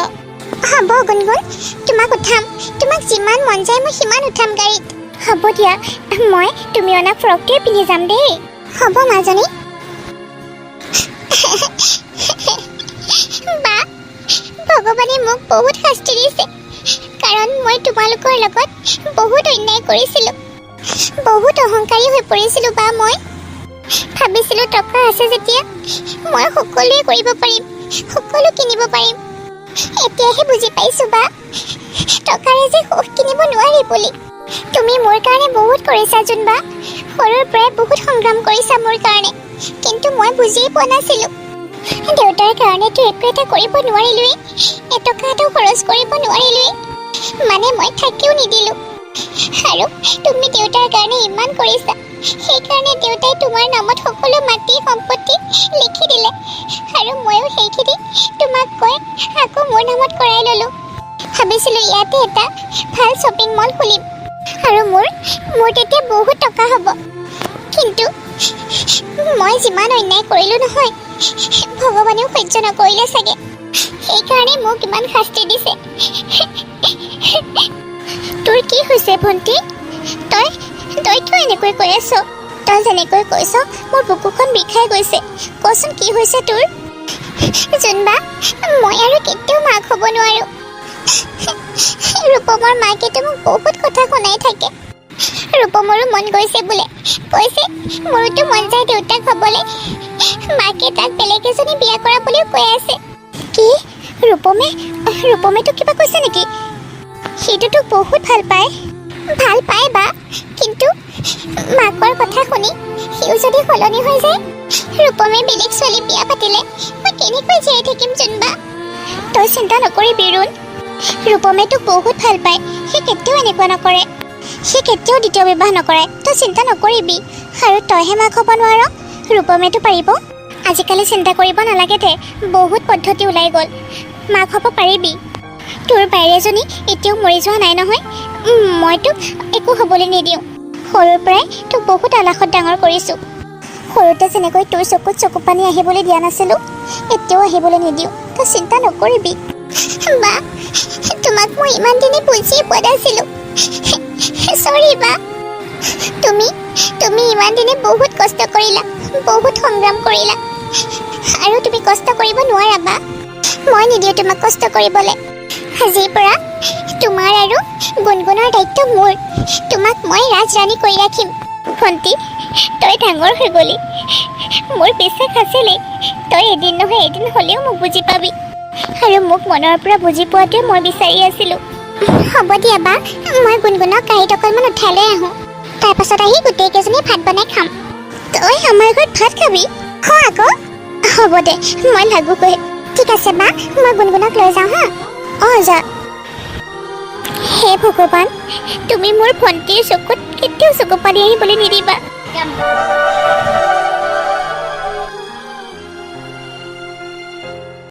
হ'ব গুণগুণ, তোমাক উঠাম। তোমাক যিমান মন যায় মই সিমান উঠাম গাড়ীত। হ'ব দিয়া, মই তুমি অনা ফ্ৰকটোৱে পিন্ধি যাম দেই। হ'ব মাজনী। বা, ভগৱানে মোক বহুত শাস্তি দিছে, কাৰণ মই তোমালোকৰ লগত বহুত অন্যায় কৰিছিলোঁ। বহুত অহংকাৰী হৈ পৰিছিলোঁ বা মই। ভাবিছিলোঁ টকা আছে যেতিয়া মই সকলোৱে কৰিব পাৰিম, সকলো কিনিব পাৰিম। এতিয়াহে বুজি পাইছোঁ বা, টকাৰে যে সুখ কিনিব নোৱাৰি বুলি। তুমি মোৰ কাৰণে বহুত কৰিছা জোনবা, সৰুৰ পৰাই বহুত সংগ্ৰাম কৰিছা মোৰ কাৰণে, কিন্তু মই বুজিয়ে পোৱা নাছিলোঁ। দেউতাৰ কাৰণেতো একো এটা কৰিব নোৱাৰিলোৱেই, এটকা এটাও খৰচ কৰিব নোৱাৰিলোৱেই, মানে মই থাকিও নিদিলোঁ। আৰু তুমি দেউতাৰ কাৰণে ইমান কৰিছা, সেইকাৰণে দেউতাই তোমাৰ নামত সকলো মাটি সম্পত্তি লিখি দিলে, আৰু ময়ো সেইখিনি তোমাক কৈ আকৌ মোৰ নামত কৰাই ল'লোঁ। ভাবিছিলোঁ ইয়াতে এটা ভাল শ্বপিং মল খুলিম আৰু মোৰ তেতিয়া বহুত টকা হ'ব, কিন্তু মই যিমান অন্যায় কৰিলোঁ নহয়, ভগৱানেও সহ্য নকৰিলে চাগে, সেইকাৰণে মোক ইমান শাস্তি দিছে। তোৰ কি হৈছে ভণ্টি? তই কিয় এনেকৈ কৈ আছ? তই যেনেকৈ কৈছ মোৰ বুকুখন বিষাই গৈছে। কচোন কি হৈছে তোৰ? জোনবা, মই আৰু কেতিয়াও মাক হ'ব নোৱাৰোঁ। ৰূপমৰ মাকেতো মোক বহুত কথা শুনাই থাকে। ৰূপমৰো মন গৈছে বোলে, কৈছে মোৰোতো মন যায় দেউতাক হ'বলৈ। মাকে তাক বেলেগ এজনী বিয়া কৰা বুলিও কৈ আছে। কি? ৰূপমেতো কিবা কৈছে নেকি? সিটো তোক বহুত ভাল পায় বা কিন্তু মাকৰ কথা শুনি সিও যদি সলনি হৈ যায় ৰূপমে বেলেগ ছোৱালী বিয়া পাতিলে মই কেনেকৈ জীয়াই থাকিম জোনবা তই চিন্তা নকৰিবি ৰুণ ৰূপমে তোক বহুত ভাল পায় সি কেতিয়াও এনেকুৱা নকৰে সি কেতিয়াও দ্বিতীয় বিবাহ নকৰে তই চিন্তা নকৰিবি আৰু তইহে মাক হ'ব নোৱাৰ ৰূপমেতো পাৰিব আজিকালি চিন্তা কৰিব নালাগে দে বহুত পদ্ধতি ওলাই গ'ল মাক হ'ব পাৰিবি তোৰ বাইৰেজনী এতিয়াও মৰি যোৱা নাই নহয় মই তোক একো হ'বলৈ নিদিওঁ সৰুৰ পৰাই তোক বহুত আলাসত ডাঙৰ কৰিছোঁ সৰুতে যেনেকৈ তোৰ চকুত চকু পানী আহিবলৈ দিয়া নাছিলোঁ এতিয়াও আহিবলৈ নিদিওঁ তই চিন্তা নকৰিবি বা তোমাক মই ইমান দিনে বুজিয়ে পোৱা নাছিলোঁ চৰি বা তুমি ইমান দিনে বহুত কষ্ট কৰিলা বহুত সংগ্ৰাম কৰিলা আৰু তুমি কষ্ট কৰিব নোৱাৰা বা মই নিদিওঁ তোমাক কষ্ট কৰিবলৈ আজিৰ পৰা তোমাৰ আৰু গুণগুণৰ দায়িত্ব মোৰ তোমাক মই ৰাজৰাণী কৰি ৰাখিম ভণ্টি তই ডাঙৰ হৈ গলি মোৰ বিশ্বাস আছিলে তই এদিন নহয় এদিন হ'লেও মোক বুজি পাবি আৰু মোক মনৰ পৰা বুজি পোৱাটোৱে মই বিচাৰি আছিলোঁ হ'ব দিয়া বা মই গুণগুণক গাড়ীত অকণমান উঠাই লৈ আহোঁ তাৰপাছত আহি গোটেইকেইজনী ভাত বনাই খাম তই আমাৰ ঘৰত ভাত খাবি আকৌ হ'ব দে মই লাগোগৈ ঠিক আছে বা মই গুণগুণক লৈ যাওঁ হা যা হে ভগৱান তুমি মোৰ ভণ্টিৰ চকুত কেতিয়াও চকু পানী আহিবলৈ নিদিবা